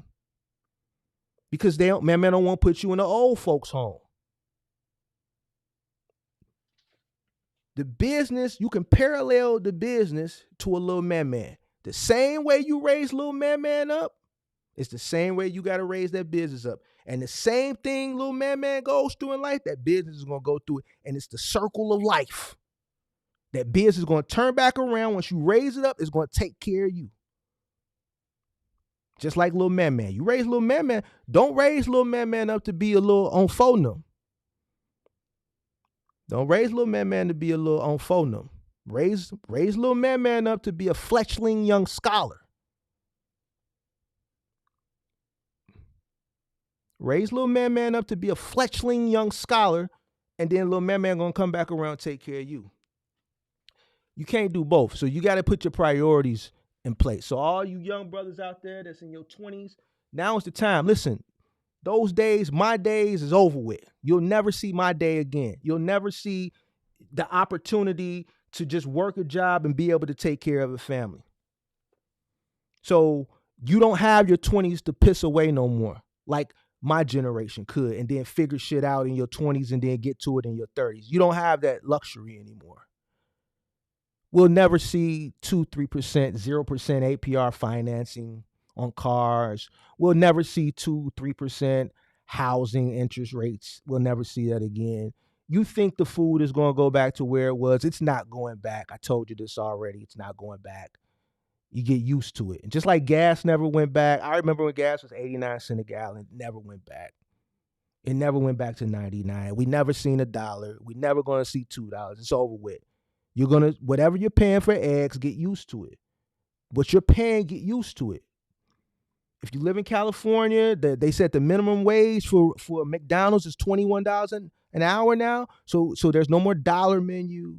Speaker 2: Because man don't want to put you in the old folks' home. The business, you can parallel the business to a little man. The same way you raise little man up, it's the same way you got to raise that business up. And the same thing little man goes through in life, that business is going to go through it. And it's the circle of life. That business is going to turn back around. Once you raise it up, it's going to take care of you. Just like little man. You raise little man, don't raise little man up to be a little on phone. Don't raise little man to be a little on phone. Raise little man up to be a fledgling young scholar. Raise little man up to be a fledgling young scholar, and then little man gonna come back around and take care of you. You can't do both. So you got to put your priorities in place. So all you young brothers out there that's in your 20s, now is the time. Listen, those days, my days is over with. You'll never see my day again. You'll never see the opportunity to just work a job and be able to take care of a family. So you don't have your 20s to piss away no more, like my generation could, and then figure shit out in your 20s and then get to it in your 30s. You don't have that luxury anymore. We'll never see 2%, 3%, 0% APR financing on cars. We'll never see 2%, 3% housing interest rates. We'll never see that again. You think the food is going to go back to where it was. It's not going back. I told you this already. It's not going back. You get used to it. And just like gas never went back. I remember when gas was 89 cents a gallon. It never went back. It never went back to 99. We never seen $1. We never going to see $2. It's over with. You're going to, whatever you're paying for eggs, get used to it. What you're paying, get used to it. If you live in California, they said the minimum wage for McDonald's is $21 an hour now. So there's no more dollar menu.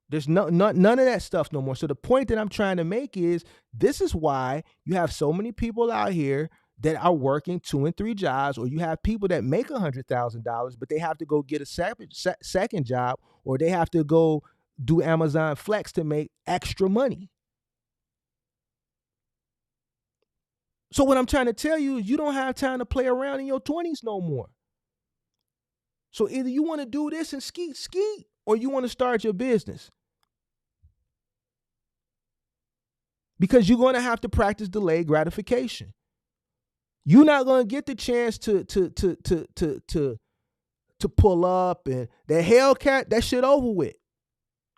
Speaker 2: There's none of that stuff no more. So the point that I'm trying to make is, this is why you have so many people out here that are working 2 and 3 jobs, or you have people that make $100,000, but they have to go get a second job, or they have to go do Amazon Flex to make extra money. So what I'm trying to tell you is, you don't have time to play around in your 20s no more. So either you want to do this and skeet, or you want to start your business. Because you're going to have to practice delayed gratification. You're not going to get the chance to pull up, and that Hellcat, that shit over with.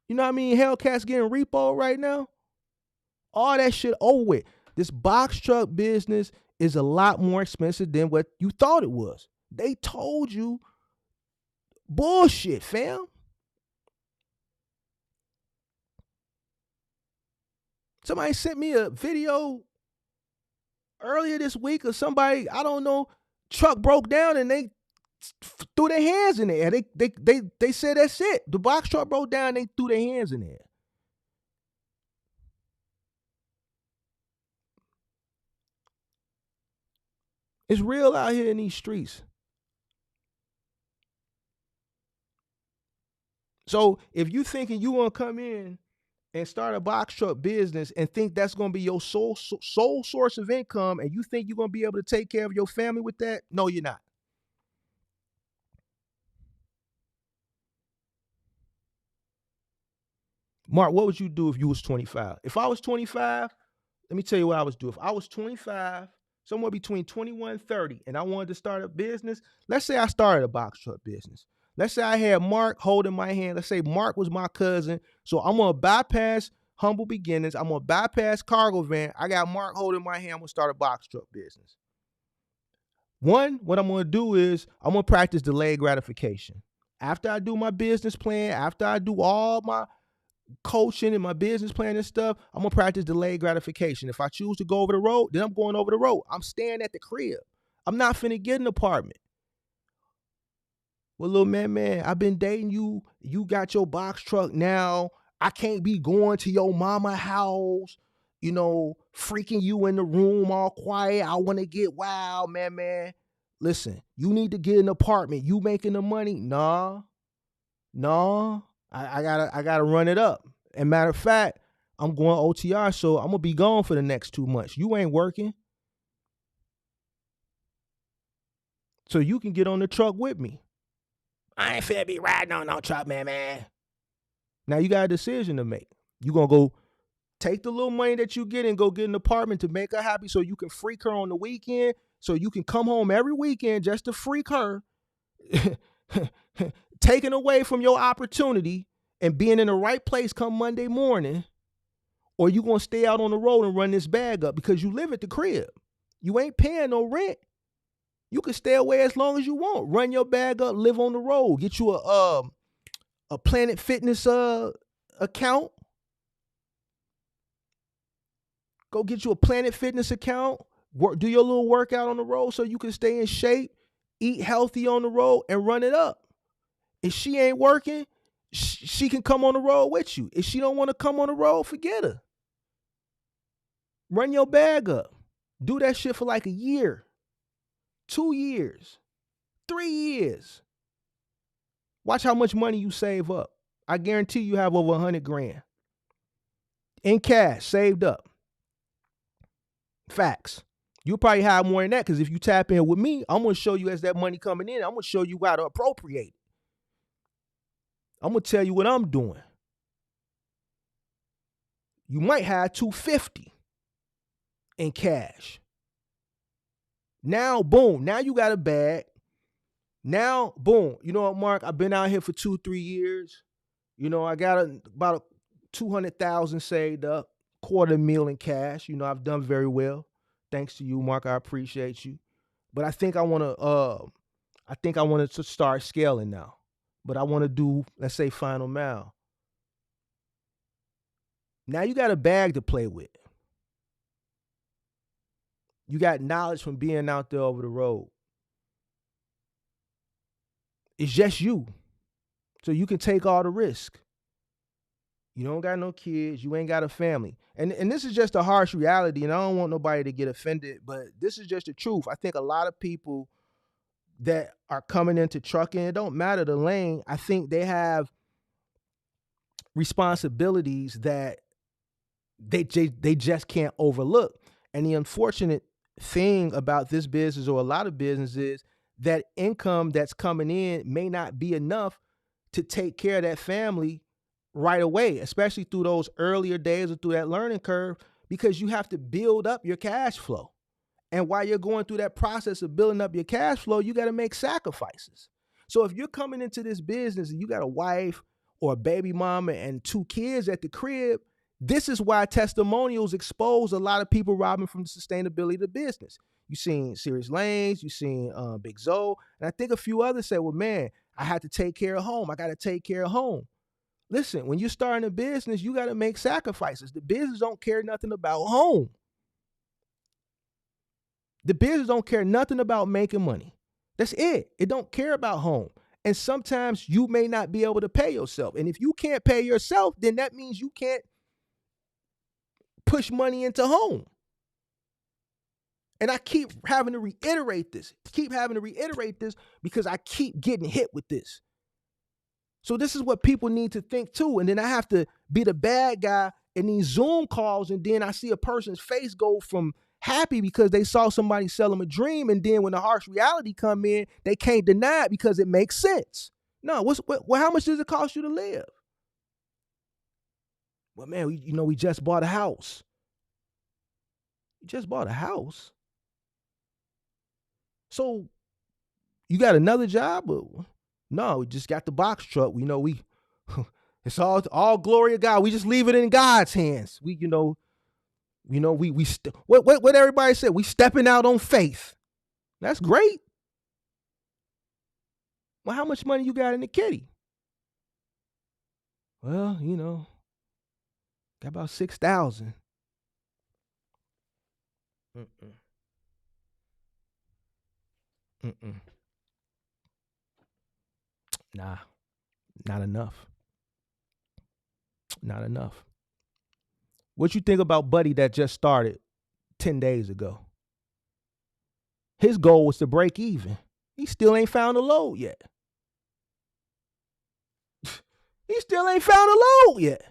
Speaker 2: You know what I mean? Hellcat's getting repo right now. All that shit over with. This box truck business is a lot more expensive than what you thought it was. They told you bullshit, fam. Somebody sent me a video earlier this week of somebody, I don't know, truck broke down and they threw their hands in there. They said that's it. The box truck broke down, they threw their hands in there. It's real out here in these streets. So if you thinking you want to come in and start a box truck business and think that's going to be your sole source of income, and you think you're going to be able to take care of your family with that, no, you're not. Mark, what would you do if you was 25? If I was 25, let me tell you what I would do. If I was 25, somewhere between 21 and 30, and I wanted to start a business, let's say I started a box truck business. Let's say I had Mark holding my hand. Let's say Mark was my cousin. So I'm going to bypass humble beginnings. I'm going to bypass cargo van. I got Mark holding my hand. I'm going to start a box truck business. One, what I'm going to do is I'm going to practice delayed gratification. After I do my business plan, after I do all my coaching and my business plan and stuff, I'm going to practice delayed gratification. If I choose to go over the road, then I'm going over the road. I'm staying at the crib. I'm not finna get an apartment. Well, little man, I've been dating you. You got your box truck now. I can't be going to your mama house, freaking you in the room all quiet. I want to get wild, man. Listen, you need to get an apartment. You making the money? Nah. No, I gotta run it up. And matter of fact, I'm going OTR, so I'm gonna be gone for the next 2 months. You ain't working, so you can get on the truck with me. I ain't finna be riding on no truck, man. Now you got a decision to make. You gonna go take the little money that you get and go get an apartment to make her happy, so you can freak her on the weekend, so you can come home every weekend just to freak her, taken away from your opportunity and being in the right place come Monday morning, or you gonna stay out on the road and run this bag up because you live at the crib. You ain't paying no rent. You can stay away as long as you want. Run your bag up, live on the road. Get you a Planet Fitness account. Go get you a Planet Fitness account. Do your little workout on the road so you can stay in shape, eat healthy on the road, and run it up. If she ain't working, she can come on the road with you. If she don't want to come on the road, forget her. Run your bag up. Do that shit for like a year, 2 years, 3 years. Watch how much money you save up. I guarantee you have over 100 grand in cash saved up. Facts. You'll probably have more than that, because if you tap in with me, I'm going to show you as that money coming in, I'm going to show you how to appropriate it. I'm going to tell you what I'm doing. You might have 250 in cash. Now, boom. Now you got a bag. Now, boom. You know what, Mark? I've been out here for 2-3 years. You know, I got about 200,000 saved up, $250,000 in cash. You know, I've done very well. Thanks to you, Mark. I appreciate you. But I think I want to start scaling now. But I want to do, let's say, final mile. Now you got a bag to play with. You got knowledge from being out there over the road. It's just you. So you can take all the risk. You don't got no kids. You ain't got a family. And this is just a harsh reality, and I don't want nobody to get offended, but this is just the truth. I think a lot of people that are coming into trucking, it don't matter the lane, I think they have responsibilities that they just can't overlook. And the unfortunate thing about this business, or a lot of businesses, that income that's coming in may not be enough to take care of that family right away, especially through those earlier days or through that learning curve, because you have to build up your cash flow. And while you're going through that process of building up your cash flow, you got to make sacrifices. So if you're coming into this business and you got a wife or a baby mama and 2 kids at the crib, this is why testimonials expose a lot of people robbing from the sustainability of the business. You've seen Serious Lanes, you've seen Big Zoe, and I think a few others said, well, man, I had to take care of home. I got to take care of home. Listen, when you're starting a business, you got to make sacrifices. The business don't care nothing about home. The business don't care nothing about making money. That's it. It don't care about home. And sometimes you may not be able to pay yourself. And if you can't pay yourself, then that means you can't push money into home. And I keep having to reiterate this. Because I keep getting hit with this. So this is what people need to think too. And then I have to be the bad guy in these Zoom calls, and then I see a person's face go from happy because they saw somebody sell them a dream, and then when the harsh reality come in, they can't deny it because it makes sense. No, how much does it cost you to live? Well, man, we just bought a house. You just bought a house? So you got another job? No, we just got the box truck. It's all glory of God. We just leave it in God's hands. What everybody said, we stepping out on faith. That's great. Well, how much money you got in the kitty? Well, got about 6,000. Nah, not enough. Not enough. What you think about Buddy that just started 10 days ago? His goal was to break even. He still ain't found a load yet. He still ain't found a load yet.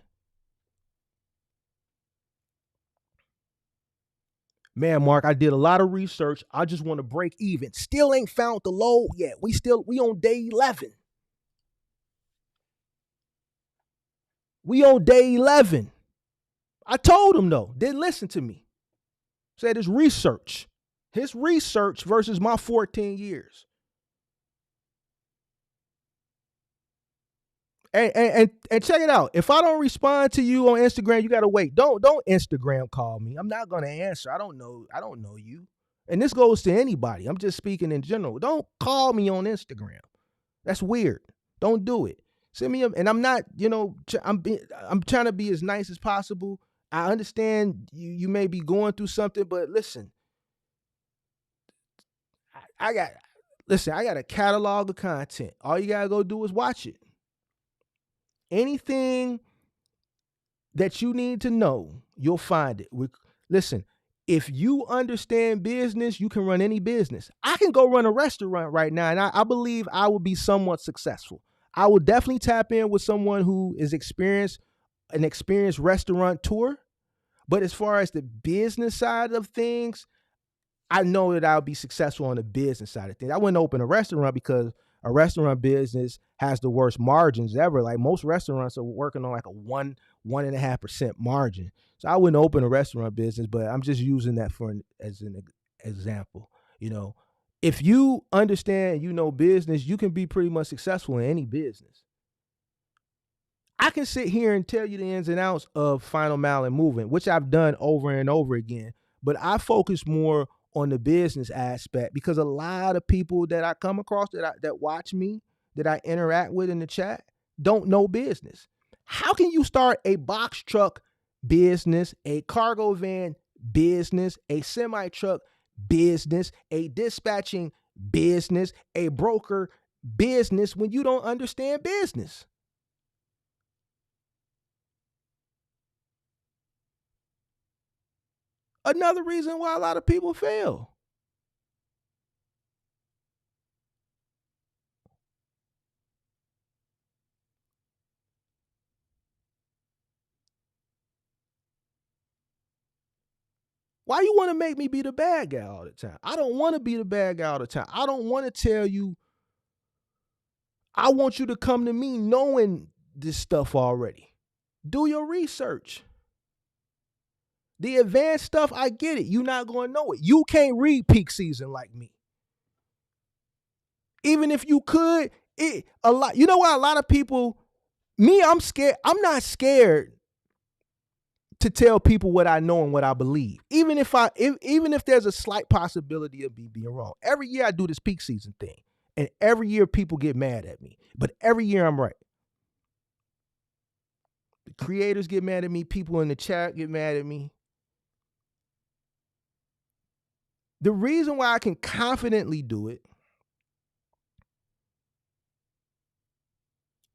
Speaker 2: Man, Mark, I did a lot of research. I just want to break even. Still ain't found the load yet. We on day 11. We on day 11. I told him though, didn't listen to me. Said his research versus my 14 years. And check it out. If I don't respond to you on Instagram, you gotta wait. Don't Instagram call me. I'm not gonna answer. I don't know you. And this goes to anybody. I'm just speaking in general. Don't call me on Instagram. That's weird. Don't do it. Send me and I'm not, I'm trying to be as nice as possible. I understand you may be going through something, but listen, I got a catalog of content. All you gotta go do is watch it. Anything that you need to know, you'll find it. Listen, if you understand business, you can run any business. I can go run a restaurant right now, and I believe I will be somewhat successful. I will definitely tap in with someone who is an experienced restaurateur. But as far as the business side of things, I know that I'll be successful on the business side of things. I wouldn't open a restaurant because a restaurant business has the worst margins ever. Like most restaurants are working on like a 1.5% margin. So I wouldn't open a restaurant business, but I'm just using that as an example. If you understand, business, you can be pretty much successful in any business. I can sit here and tell you the ins and outs of Final Mile and Movement, which I've done over and over again, but I focus more on the business aspect because a lot of people that I come across that watch me, that I interact with in the chat, don't know business. How can you start a box truck business, a cargo van business, a semi truck business, a dispatching business, a broker business when you don't understand business? Another reason why a lot of people fail. Why you want to make me be the bad guy all the time? I don't want to be the bad guy all the time. I don't want to tell you. I want you to come to me knowing this stuff already. Do your research. The advanced stuff, I get it. You're not going to know it. You can't read peak season like me. Even if you could, you know what? A lot of people, I'm scared. I'm not scared to tell people what I know and what I believe. Even if there's a slight possibility of me being wrong. Every year I do this peak season thing. And every year people get mad at me. But every year I'm right. The creators get mad at me. People in the chat get mad at me. The reason why I can confidently do it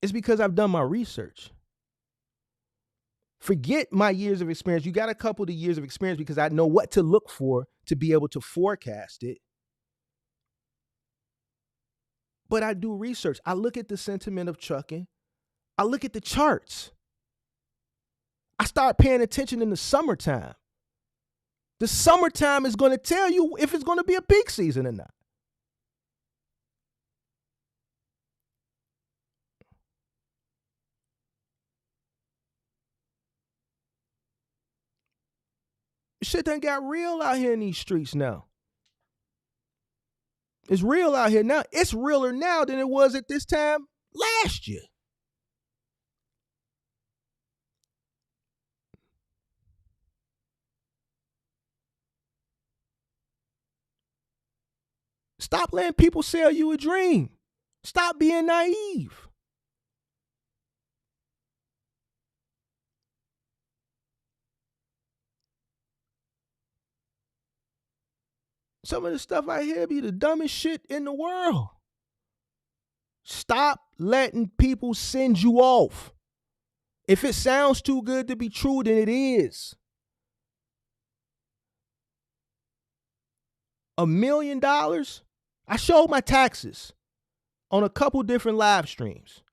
Speaker 2: is because I've done my research. Forget my years of experience. You got a couple of years of experience because I know what to look for to be able to forecast it. But I do research. I look at the sentiment of trucking. I look at the charts. I start paying attention in the summertime. The summertime is going to tell you if it's going to be a peak season or not. Shit done got real out here in these streets now. It's real out here now. It's realer now than it was at this time last year. Stop letting people sell you a dream. Stop being naive. Some of the stuff I hear be the dumbest shit in the world. Stop letting people send you off. If it sounds too good to be true, then it is. $1 million? I showed my taxes on a couple different live streams.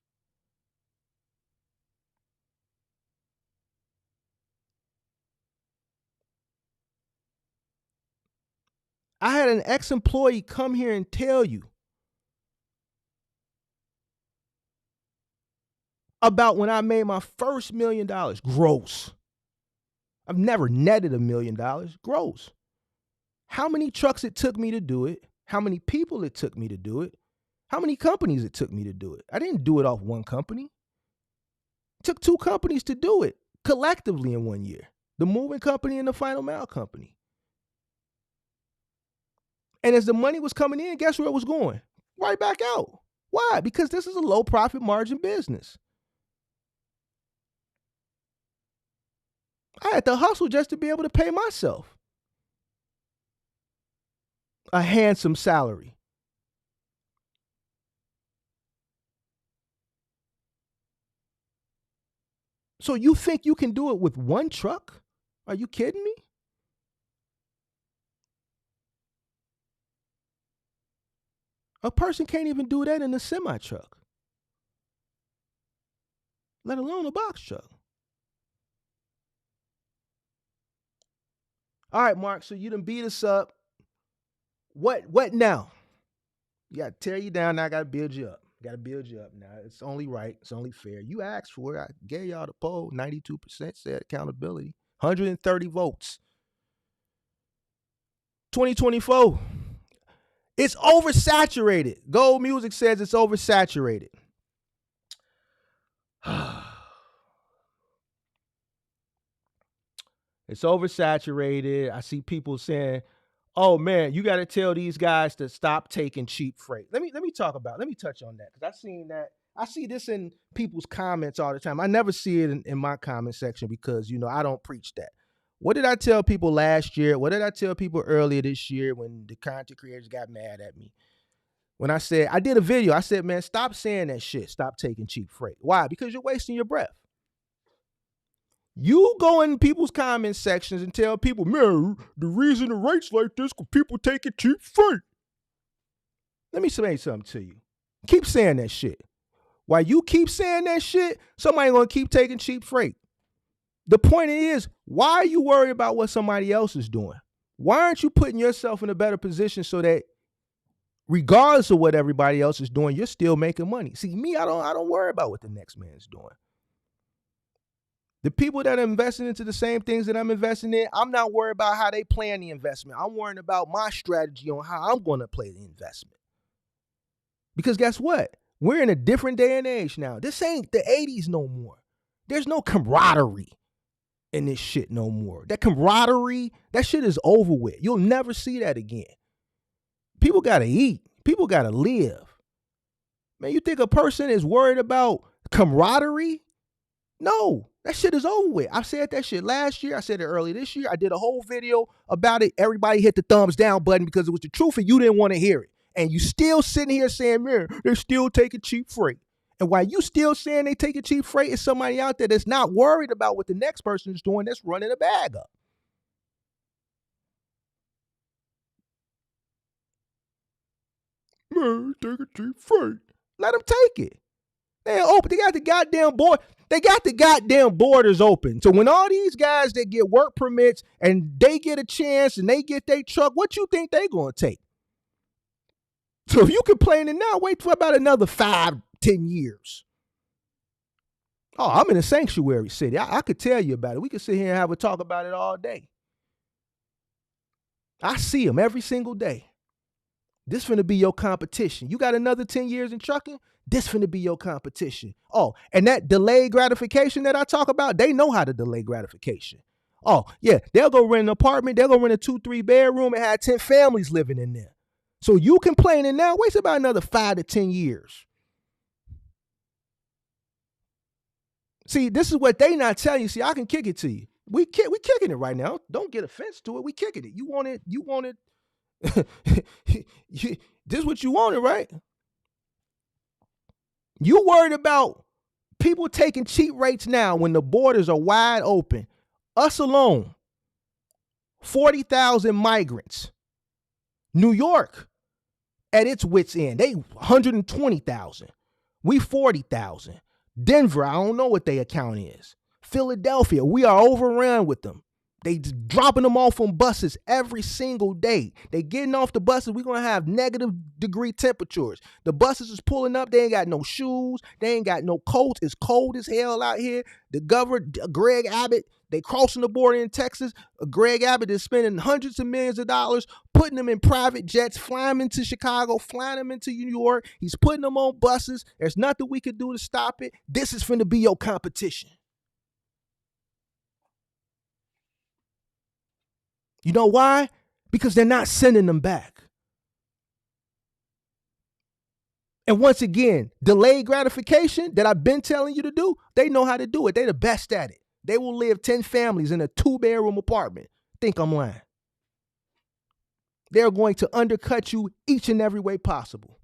Speaker 2: I had an ex-employee come here and tell you about when I made my first $1 million gross. I've never netted $1 million gross. How many trucks it took me to do it, how many people it took me to do it, how many companies it took me to do it. I didn't do it off one company. It took 2 companies to do it collectively in 1 year. The moving company and the final mile company. And as the money was coming in, guess where it was going? Right back out. Why? Because this is a low profit margin business. I had to hustle just to be able to pay myself a handsome salary. So you think you can do it with 1 truck? Are you kidding me? A person can't even do that in a semi truck, let alone a box truck. All right, Mark, so you done beat us up. What now? You got to tear you down. Now I got to build you up. Got to build you up now. It's only right. It's only fair. You asked for it. I gave y'all the poll. 92% said accountability. 130 votes. 2024. It's oversaturated. Gold Music says it's oversaturated. It's oversaturated. I see people saying, "Oh man, you got to tell these guys to stop taking cheap freight." Let me touch on that, because I see this in people's comments all the time. I never see it in my comment section because I don't preach that. What did I tell people last year? What did I tell people earlier this year when the content creators got mad at me? When I did a video, I said, man, stop saying that shit. Stop taking cheap freight. Why? Because you're wasting your breath. You go in people's comment sections and tell people, man, the reason the rate's like this because people taking cheap freight. Let me say something to you. Keep saying that shit. While you keep saying that shit, somebody gonna keep taking cheap freight. The point is, why are you worried about what somebody else is doing? Why aren't you putting yourself in a better position so that regardless of what everybody else is doing, you're still making money? See, me, I don't worry about what the next man's doing. The people that are investing into the same things that I'm investing in, I'm not worried about how they plan the investment. I'm worrying about my strategy on how I'm going to play the investment. Because guess what? We're in a different day and age now. This ain't the 80s no more. There's no camaraderie in this shit no more. That camaraderie, that shit is over with. You'll never see that again. People got to eat. People got to live. Man, you think a person is worried about camaraderie? No, that shit is over with. I said that shit last year. I said it early this year. I did a whole video about it. Everybody hit the thumbs down button because it was the truth and you didn't want to hear it. And you still sitting here saying, man, they're still taking cheap freight. And while you still saying they taking cheap freight, is somebody out there that's not worried about what the next person is doing, that's running a bag up. Man, taking cheap freight. Let them take it. They open. They got the goddamn board. They got the goddamn borders open. So when all these guys that get work permits and they get a chance and they get their truck, what you think they gonna take? So if you complaining now, wait for about another 5-10 years. Oh, I'm in a sanctuary city. I could tell you about it. We could sit here and have a talk about it all day. I see them every single day. This finna be your competition. You got another 10 years in trucking? This finna be your competition. Oh, and that delayed gratification that I talk about, they know how to delay gratification. Oh, yeah, they'll go rent an apartment. They'll go rent a 2-3 bedroom and have 10 families living in there. So you complaining now, wait about another 5 to 10 years. See, this is what they not telling you. See, I can kick it to you. We kicking it right now. Don't get offense to it. We kicking it. You want it. This is what you wanted, right? You worried about people taking cheap rates now when the borders are wide open. Us alone, 40,000 migrants. New York, at its wit's end, they 120,000. We 40,000. Denver, I don't know what their account is. Philadelphia, we are overrun with them. They dropping them off on buses every single day. They getting off the buses. We're going to have -degree temperatures. The buses is pulling up. They ain't got no shoes. They ain't got no coats. It's cold as hell out here. The governor, Greg Abbott, they crossing the border in Texas. Greg Abbott is spending hundreds of millions of dollars, putting them in private jets, flying them into Chicago, flying them into New York. He's putting them on buses. There's nothing we can do to stop it. This is finna be your competition. You know why? Because they're not sending them back. And once again, delayed gratification that I've been telling you to do, they know how to do it. They're the best at it. They will live 10 families in a 2-bedroom apartment. Think I'm lying. They're going to undercut you each and every way possible.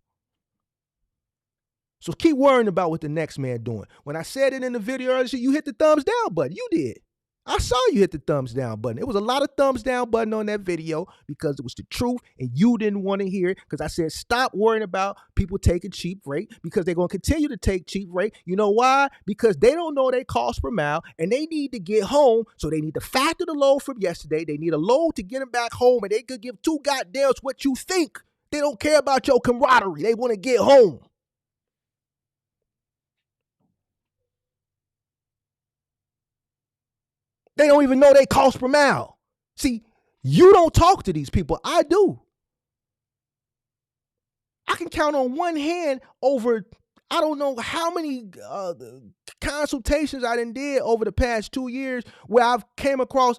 Speaker 2: So keep worrying about what the next man doing. When I said it in the video earlier, you hit the thumbs down button. You did. I saw you hit the thumbs down button. It was a lot of thumbs down button on that video because it was the truth and you didn't want to hear it because I said stop worrying about people taking cheap rate because they're going to continue to take cheap rate. You know why? Because they don't know their cost per mile and they need to get home, so they need to factor the load from yesterday. They need a load to get them back home, and they could give two goddamns what you think. They don't care about your camaraderie. They want to get home. They don't even know they cost per mile. See, you don't talk to these people. I do. I can count on one hand over, I don't know how many consultations I did over the past 2 years where I've came across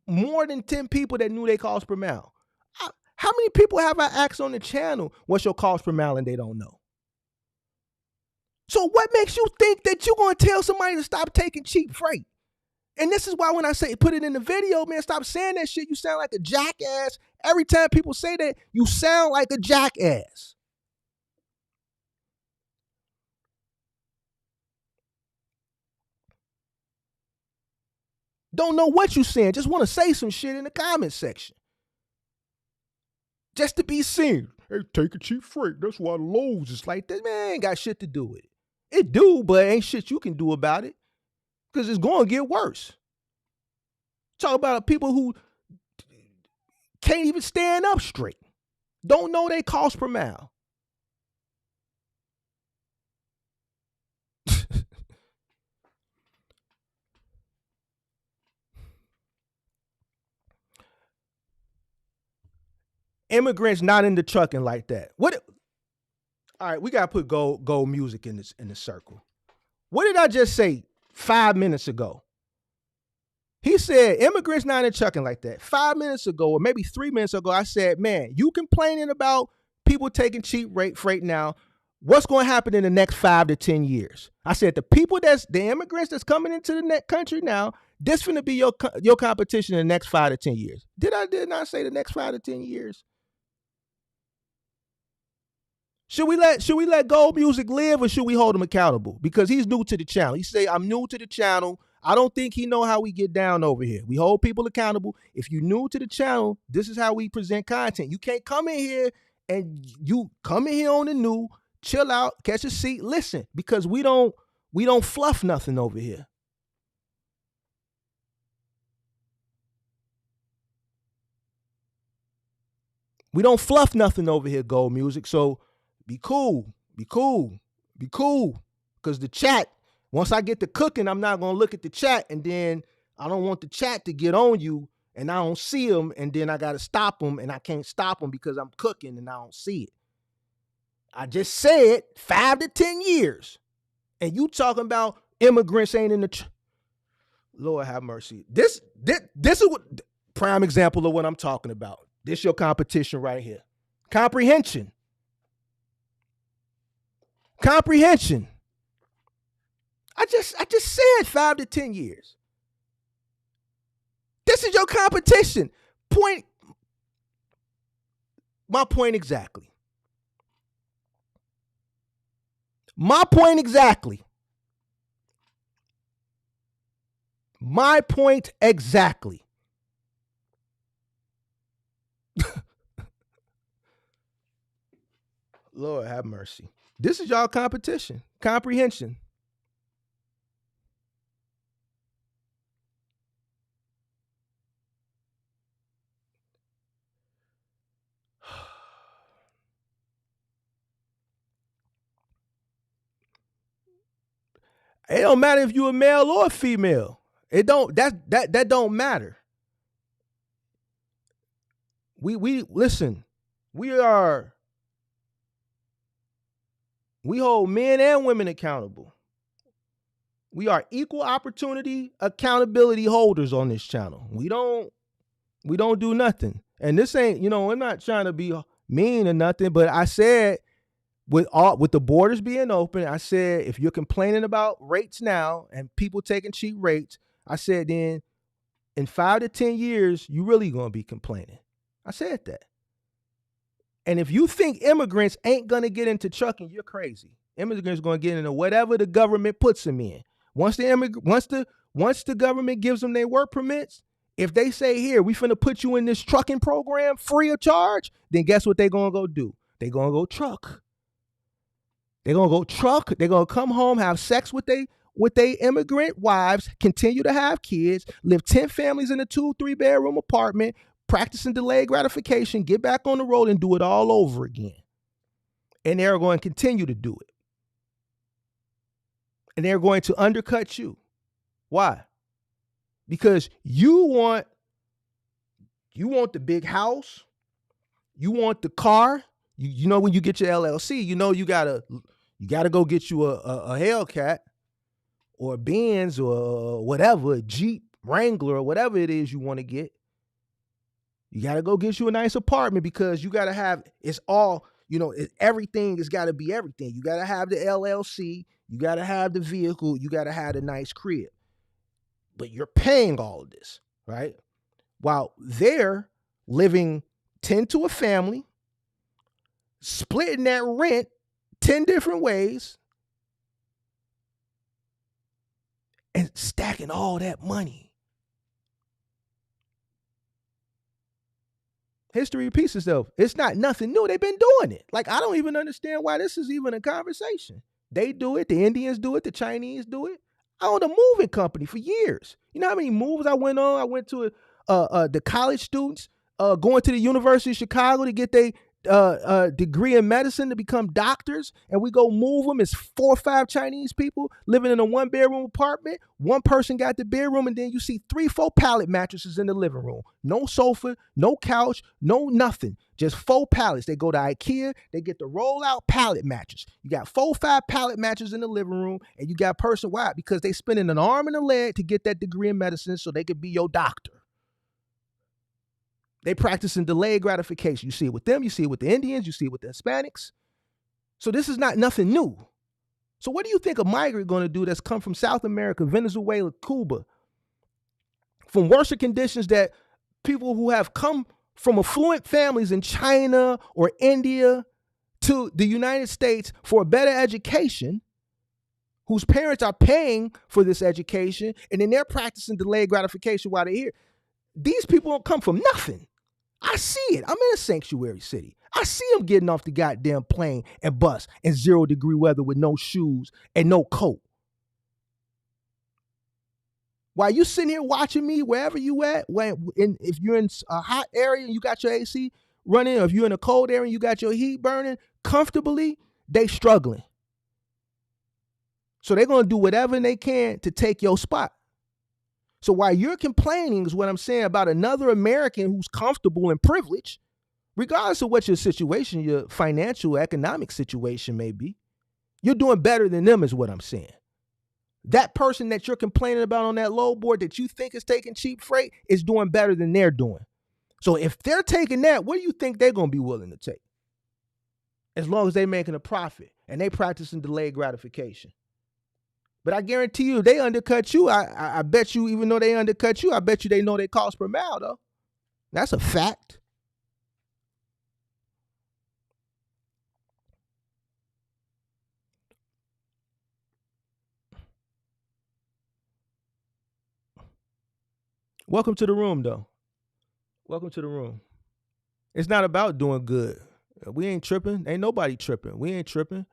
Speaker 2: more than 10 people that knew they cost per mile. How many people have I asked on the channel, what's your cost per mile, and they don't know? So what makes you think that you're going to tell somebody to stop taking cheap freight? And this is why when I say put it in the video, man, stop saying that shit. You sound like a jackass. Every time people say that, you sound like a jackass. Don't know what you saying. Just want to say some shit in the comment section. Just to be seen. Hey, take a cheap freight. That's why the loads is like that. Man, ain't got shit to do with it. It do, but ain't shit you can do about it. Because it's going to get worse. Talk about people who can't even stand up straight. Don't know they cost per mile. Immigrants not into trucking like that. What? All right, we gotta put gold music in the circle. What did I just say 5 minutes ago? He said immigrants not in trucking like that. 5 minutes ago, or maybe 3 minutes ago, I said, man, you complaining about people taking cheap rate freight now. What's going to happen in the next 5 to 10 years? I said the immigrants that's coming into the next country now, this finna be your competition in the next 5 to 10 years. Did not say the next 5 to 10 years? Should we let Gold Music live, or should we hold him accountable? Because he's new to the channel. He say, I'm new to the channel. I don't think he know how we get down over here. We hold people accountable. If you're new to the channel, this is how we present content. You can't come in here and you come in here on the new, chill out, catch a seat, listen, because we don't fluff nothing over here. We don't fluff nothing over here, Gold Music. So be cool. Because the chat, once I get to cooking, I'm not going to look at the chat, and then I don't want the chat to get on you and I don't see them, and then I got to stop them, and I can't stop them because I'm cooking and I don't see it. I just said 5 to 10 years. And you talking about immigrants ain't in the... Lord have mercy. This is what prime example of what I'm talking about. This your competition right here. Comprehension. I just said 5 to 10 years. This is your competition. My point exactly. My point exactly. Lord have mercy. This is y'all competition. Comprehension. It don't matter if you're a male or a female. It don't that don't matter. We listen. We hold men and women accountable. We are equal opportunity accountability holders on this channel. We don't do nothing. And this ain't, I'm not trying to be mean or nothing, but I said with the borders being open, I said if you're complaining about rates now and people taking cheap rates, I said then in 5 to 10 years, you really gonna be complaining. I said that. And if you think immigrants ain't gonna get into trucking, you're crazy. Immigrants gonna get into whatever the government puts them in. Once the government gives them their work permits, if they say, here, we finna put you in this trucking program free of charge, then guess what they gonna go do? They gonna go truck. They're gonna go truck. They're gonna come home, have sex with they immigrant wives, continue to have kids, live 10 families in a 2-3 bedroom apartment, practicing delayed gratification, get back on the road and do it all over again. And they're going to continue to do it. And they're going to undercut you. Why? Because you want the big house, you want the car. You know when you get your LLC, you gotta go get you a Hellcat or a Benz or whatever, a Jeep Wrangler or whatever it is you want to get. You gotta go get you a nice apartment because you gotta have everything has got to be everything. You gotta have the LLC, you gotta have the vehicle, you gotta have the nice crib. But you're paying all of this, right? While they're living 10 to a family, splitting that rent 10 different ways, and stacking all that money. History repeats itself. It's not nothing new. They've been doing it. Like, I don't even understand why this is even a conversation. They do it. The Indians do it. The Chinese do it. I owned a moving company for years. You know how many moves I went on? I went to the college students going to the University of Chicago to get their degree in medicine to become doctors, and we go move them. It's 4 or 5 Chinese people living in a 1-bedroom apartment. One person got the bedroom, and then you see 3-4 pallet mattresses in the living room. No sofa, no couch, no nothing. Just 4 pallets. They go to IKEA, they get the roll-out pallet mattress. You got 4 or 5 pallet mattresses in the living room, and you got person, why? Because they spending an arm and a leg to get that degree in medicine so they could be your doctor. They practicing delayed gratification. You see it with them, you see it with the Indians, you see it with the Hispanics. So this is not nothing new. So what do you think a migrant going to do that's come from South America, Venezuela, Cuba, from worse conditions that people who have come from affluent families in China or India to the United States for a better education, whose parents are paying for this education, and then they're practicing delayed gratification while they're here. These people don't come from nothing. I see it. I'm in a sanctuary city. I see them getting off the goddamn plane and bus in 0-degree weather with no shoes and no coat. While you sitting here watching me wherever you at, if you're in a hot area and you got your AC running, or if you're in a cold area and you got your heat burning comfortably, they struggling. So they're going to do whatever they can to take your spot. So while you're complaining is what I'm saying about another American who's comfortable and privileged, regardless of what your situation, your financial, economic situation may be, you're doing better than them is what I'm saying. That person that you're complaining about on that load board that you think is taking cheap freight is doing better than they're doing. So if they're taking that, what do you think they're going to be willing to take? As long as they're making a profit and they practicing delayed gratification. But I guarantee you, they undercut you. I bet you, even though they undercut you, I bet you they know their cost per mile, though. That's a fact. Welcome to the room, though. Welcome to the room. It's not about doing good. We ain't tripping. Ain't nobody tripping. We ain't tripping.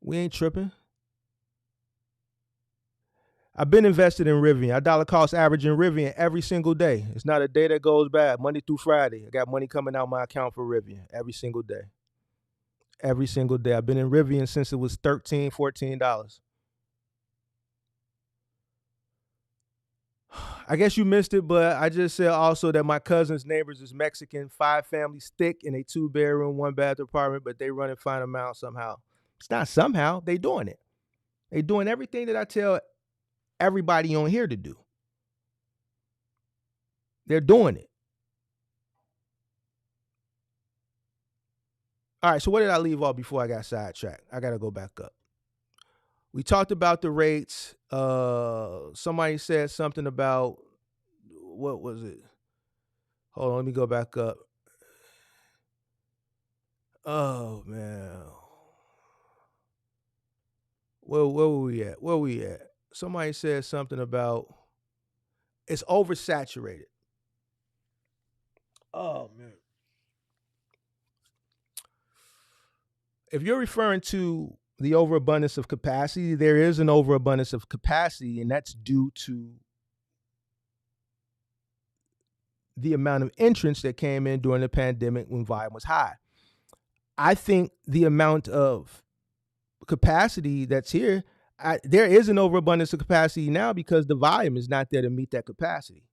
Speaker 2: We ain't tripping. I've been invested in Rivian. I dollar cost averaging Rivian every single day. It's not a day that goes bad. Monday through Friday, I got money coming out my account for Rivian every single day. every single day. I've been in Rivian since it was $13, $14. I guess you missed it, but I just said also that my cousin's neighbors is Mexican, 5 families thick in a 2-bedroom, 1-bathroom apartment, but they run and find them out somehow. It's not somehow, they doing it. They doing everything that I tell everybody on here to do. They're doing it. All right, so what did I leave off before I got sidetracked? I got to go back up. We talked about the rates. Somebody said something about, what was it? Hold on, let me go back up. Oh, man. Where were we at? Where we at? Somebody said something about it's oversaturated. Oh, man. If you're referring to the overabundance of capacity, there is an overabundance of capacity, and that's due to the amount of entrants that came in during the pandemic when volume was high. I think the amount of capacity that's here, there is an overabundance of capacity now because the volume is not there to meet that capacity.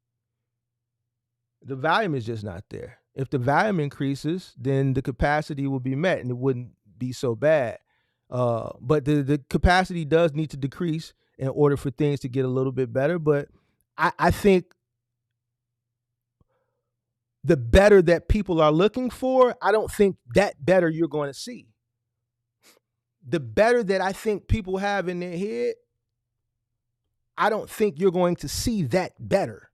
Speaker 2: The volume is just not there. If the volume increases, then the capacity will be met and it wouldn't be so bad. But the capacity does need to decrease in order for things to get a little bit better. But I think the better that people are looking for, I don't think that better you're going to see. The better that I think people have in their head, I don't think you're going to see that better.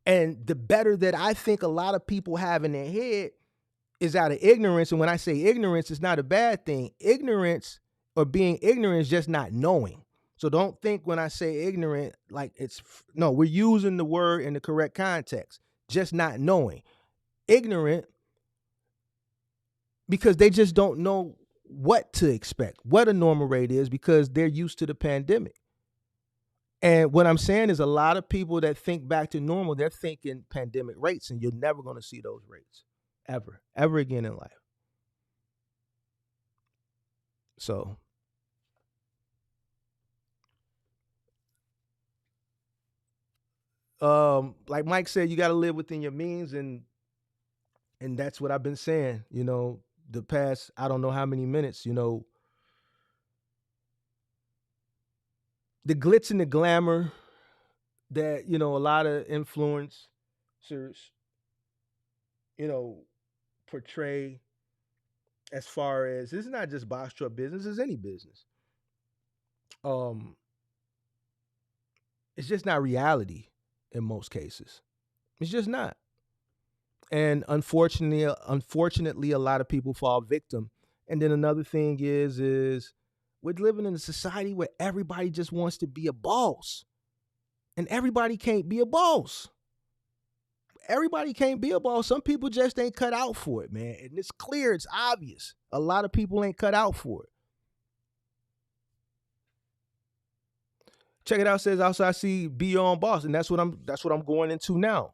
Speaker 2: And the better that I think a lot of people have in their head is out of ignorance. And when I say ignorance, it's not a bad thing. Ignorance or being ignorant is just not knowing. So don't think when I say ignorant, like no, we're using the word in the correct context, just not knowing. Ignorant because they just don't know what to expect, what a normal rate is because they're used to the pandemic. And what I'm saying is a lot of people that think back to normal, they're thinking pandemic rates, and you're never going to see those rates ever again in life. So like Mike said, you got to live within your means, and that's what I've been saying, the past, I don't know how many minutes, the glitz and the glamour that, a lot of influencers, portray as far as, this is not just box truck business, it's any business. It's just not reality in most cases. It's just not. And unfortunately, a lot of people fall victim. And then another thing is we're living in a society where everybody just wants to be a boss. And everybody can't be a boss. Everybody can't be a boss. Some people just ain't cut out for it, man. And it's clear, it's obvious. A lot of people ain't cut out for it. Check it out, says also I see be your own boss, and that's what I'm going into now.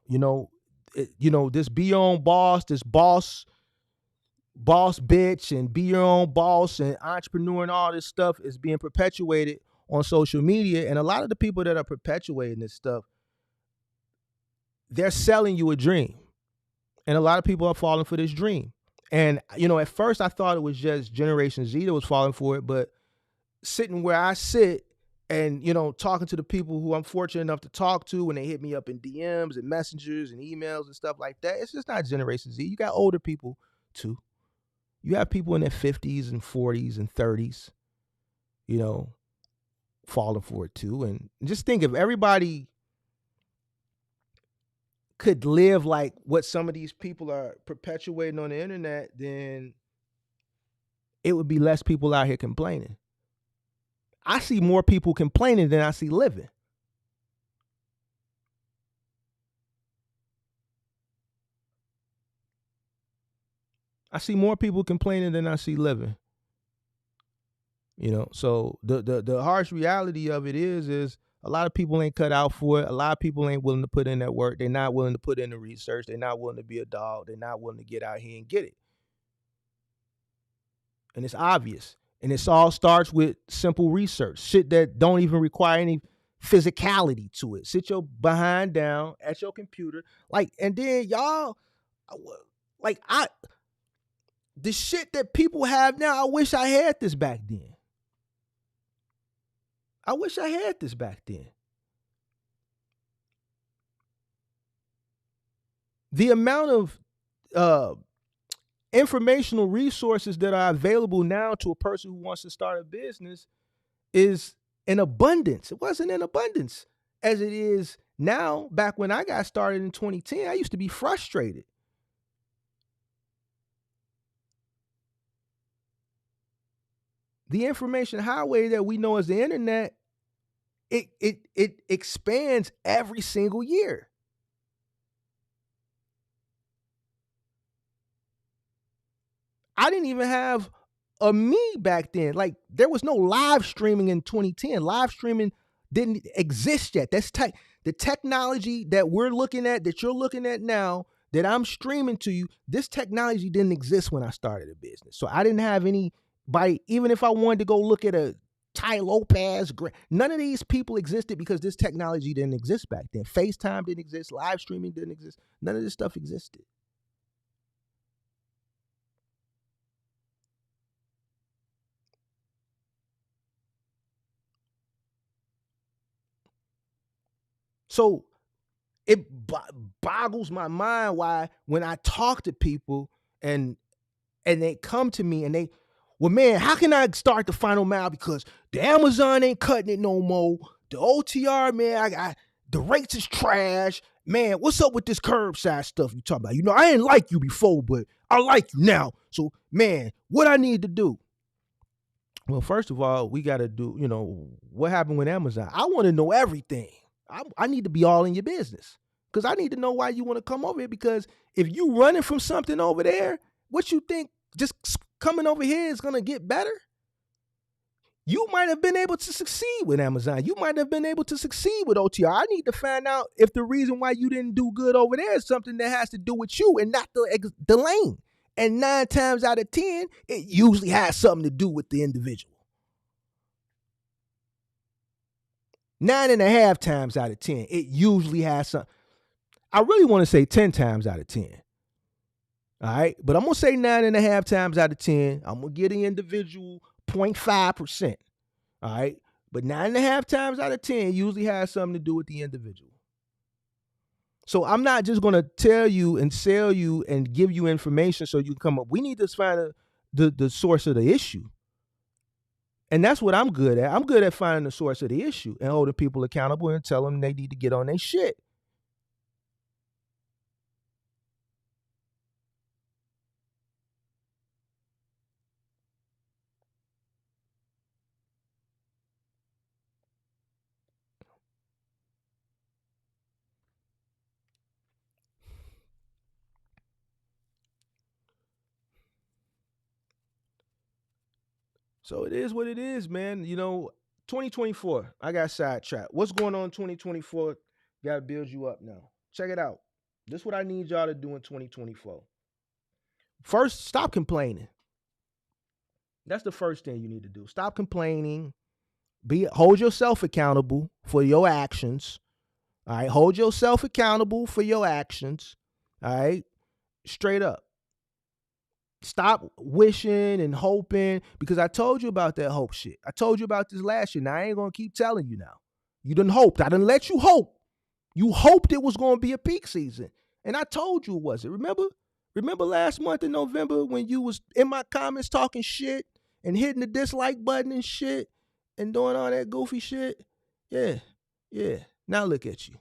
Speaker 2: This be your own boss, this boss bitch, and be your own boss and entrepreneur and all this stuff is being perpetuated on social media. And a lot of the people that are perpetuating this stuff, they're selling you a dream. And a lot of people are falling for this dream. And, at first I thought it was just Generation Z that was falling for it, but sitting where I sit and, talking to the people who I'm fortunate enough to talk to when they hit me up in DMs and messengers and emails and stuff like that, it's just not Generation Z. You got older people too. You have people in their 50s and 40s and 30s, falling for it too. And just think, if everybody could live like what some of these people are perpetuating on the internet, then it would be less people out here complaining. I see more people complaining than I see living. I see more people complaining than I see living. So the harsh reality of it is a lot of people ain't cut out for it. A lot of people ain't willing to put in that work. They're not willing to put in the research. They're not willing to be a dog. They're not willing to get out here and get it. And it's obvious. And it all starts with simple research, shit that don't even require any physicality to it. Sit your behind down at your computer. And then y'all, the shit that people have now, I wish I had this back then. I wish I had this back then. The amount of informational resources that are available now to a person who wants to start a business is in abundance. It wasn't in abundance as it is now. Back when I got started in 2010, I used to be frustrated. The information highway that we know as the internet, it expands every single year. I didn't even have a me back then. There was no live streaming in 2010. Live streaming didn't exist yet. That's the technology that we're looking at, that you're looking at now, that I'm streaming to you. This technology didn't exist when I started a business. So I didn't have anybody, even if I wanted to go look at a Ty Lopez, none of these people existed because this technology didn't exist back then. FaceTime didn't exist. Live streaming didn't exist. None of this stuff existed. So it boggles my mind why when I talk to people and they come to me and well, man, how can I start the final mile because the Amazon ain't cutting it no more. The OTR, man, the rates is trash. Man, what's up with this curbside stuff you talking about? I didn't like you before, but I like you now. So, man, what I need to do? Well, first of all, we got to do, what happened with Amazon? I want to know everything. I need to be all in your business because I need to know why you want to come over here, because if you running from something over there, what you think just coming over here is going to get better? You might have been able to succeed with Amazon. You might have been able to succeed with OTR. I need to find out if the reason why you didn't do good over there is something that has to do with you and not the lane. And 9 times out of 10, it usually has something to do with the individual. 9.5 times out of 10, it usually has something. I really want to say 10 times out of 10. All right. But I'm going to say 9.5 times out of 10. I'm going to get the individual 0.5%. All right. But 9.5 times out of 10 usually has something to do with the individual. So I'm not just going to tell you and sell you and give you information so you can come up. We need to find the source of the issue. And that's what I'm good at. I'm good at finding the source of the issue and holding people accountable and telling them they need to get on their shit. So it is what it is, man. 2024, I got sidetracked. What's going on in 2024? Got to build you up now. Check it out. This is what I need y'all to do in 2024. First, stop complaining. That's the first thing you need to do. Stop complaining. Hold yourself accountable for your actions. All right. Hold yourself accountable for your actions. All right. Straight up. Stop wishing and hoping, because I told you about that hope shit. I told you about this last year. Now I ain't going to keep telling you now. You done hoped. I done let you hope. You hoped it was going to be a peak season. And I told you it wasn't. Remember last month in November when you was in my comments talking shit and hitting the dislike button and shit and doing all that goofy shit? Yeah. Now look at you.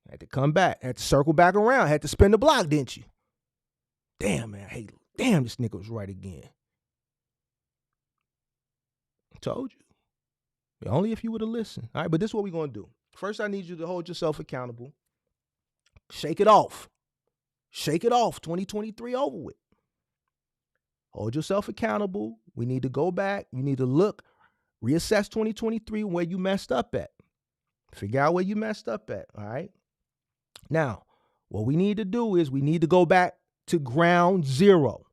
Speaker 2: Had to come back. Had to circle back around. Had to spin the block, didn't you? Damn, man. Hey, damn, this nigga was right again. I told you. Only if you would have listened. All right, but this is what we're going to do. First, I need you to hold yourself accountable. Shake it off. 2023 over with. Hold yourself accountable. We need to go back. You need to look, reassess 2023 where you messed up at. Figure out where you messed up at, all right? Now, what we need to do is we need to go back to ground zero.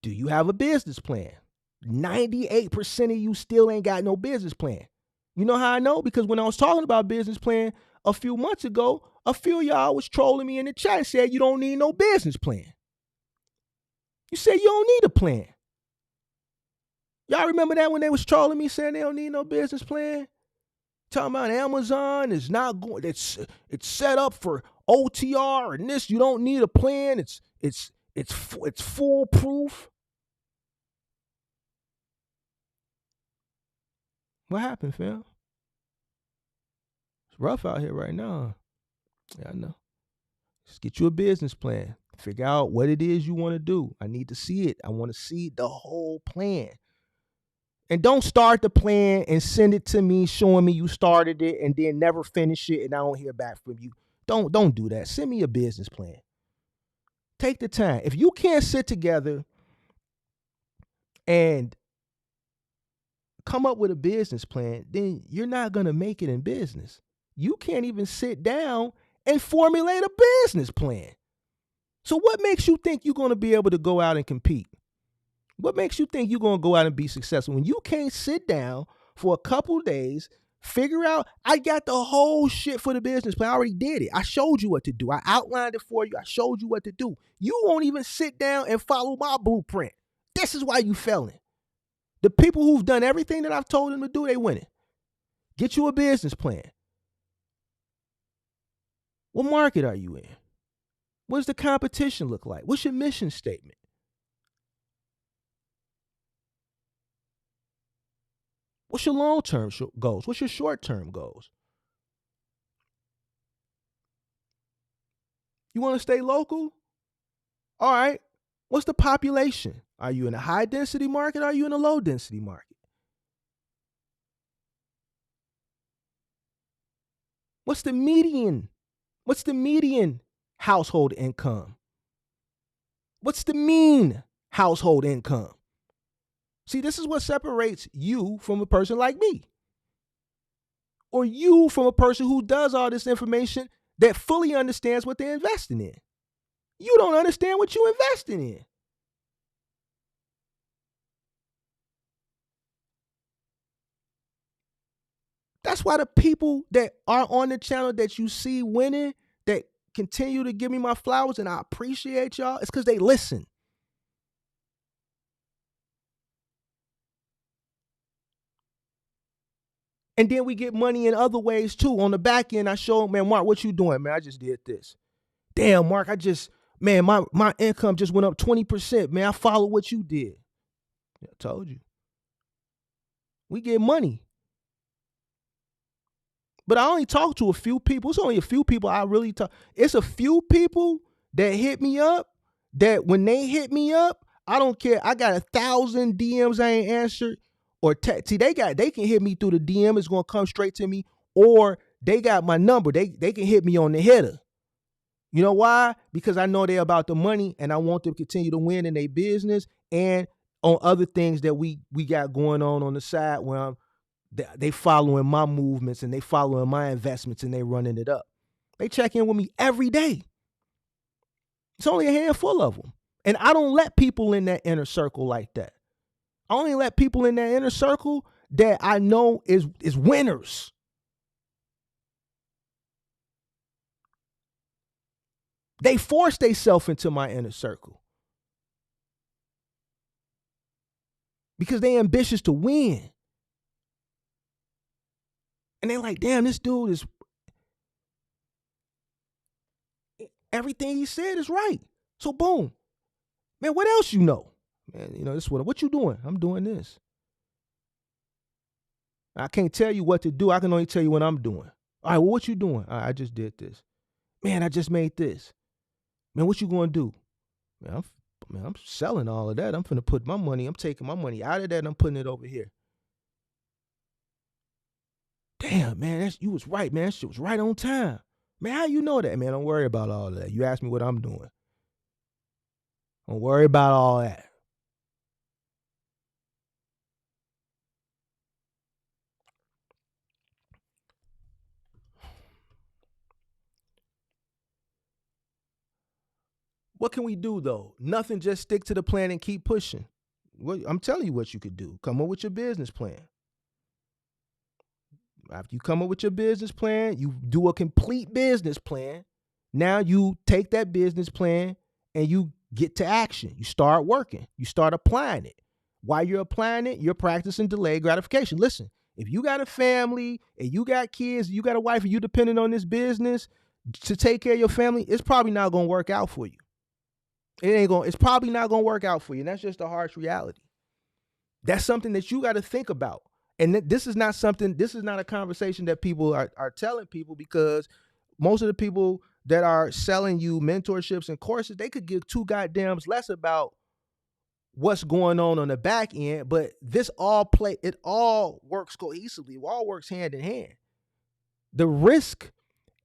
Speaker 2: Do you have a business plan? 98% of you still ain't got no business plan. You know how I know? Because when I was talking about business plan a few months ago, a few of y'all was trolling me in the chat and said you don't need no business plan. You said you don't need a plan. Y'all remember that when they was trolling me saying they don't need no business plan? Talking about Amazon is not going, it's set up for OTR and this, you don't need a plan. It's foolproof. What happened, fam? It's rough out here right now. Yeah, I know. Just get you a business plan. Figure out what it is you want to do. I need to see it. I want to see the whole plan. And don't start the plan and send it to me showing me you started it and then never finish it and I don't hear back from you. Don't do that. Send me a business plan. Take the time. If you can't sit together and come up with a business plan, then you're not going to make it in business. You can't even sit down and formulate a business plan. So what makes you think you're going to be able to go out and compete? What makes you think you're going to go out and be successful when you can't sit down for a couple of days, figure out, I got the whole shit for the business plan. I already did it. I showed you what to do. I outlined it for you. I showed you what to do. You won't even sit down and follow my blueprint. This is why you failing. The people who've done everything that I've told them to do, they winning. Get you a business plan. What market are you in? What does the competition look like? What's your mission statement? What's your long-term goals? What's your short-term goals? You want to stay local? All right. What's the population? Are you in a high-density market? Or are you in a low-density market? What's the median? What's the median household income? What's the mean household income? See, this is what separates you from a person like me. Or you from a person who does all this information that fully understands what they're investing in. You don't understand what you're investing in. That's why the people that are on the channel that you see winning, that continue to give me my flowers, and I appreciate y'all, it's because they listen. And then we get money in other ways too. On the back end, I show, man, Mark, what you doing? Man, I just did this. Damn, Mark, my income just went up 20%. Man, I follow what you did. I told you. We get money. But I only talk to a few people. It's only a few people I really talk. It's a few people that hit me up that when they hit me up, I don't care. I got 1,000 DMs I ain't answered. Or see, they can hit me through the DM. It's gonna come straight to me. Or they got my number. They can hit me on the header. You know why? Because I know they're about the money and I want them to continue to win in their business and on other things that we got going on the side where they following my movements and they following my investments and they running it up. They check in with me every day. It's only a handful of them. And I don't let people in that inner circle like that. I only let people in that inner circle that I know is winners. They force themselves into my inner circle because they ambitious to win. And they're like, damn, this dude is, everything he said is right. So boom. Man, what else you know? Man, you know, this is what you doing? I'm doing this. I can't tell you what to do. I can only tell you what I'm doing. All right, well, what you doing? All right, I just did this. Man, I just made this. Man, what you going to do? Man, I'm selling all of that. I'm finna put my money, I'm taking my money out of that and I'm putting it over here. Damn, man, you was right, man. That shit was right on time. Man, how you know that? Man, don't worry about all of that. You ask me what I'm doing. Don't worry about all that. What can we do though? Nothing, just stick to the plan and keep pushing. I'm telling you what you could do. Come up with your business plan. After you come up with your business plan, you do a complete business plan. Now you take that business plan and you get to action. You start working. You start applying it. While you're applying it, you're practicing delayed gratification. Listen, if you got a family and you got kids, you got a wife, and you depending on this business to take care of your family, it's probably not going to work out for you. It's probably not going to work out for you. And that's just a harsh reality. That's something that you got to think about. And this is not a conversation that people are telling people, because most of the people that are selling you mentorships and courses, they could give two goddams less about what's going on the back end, but it all works cohesively. It all works hand in hand. The risk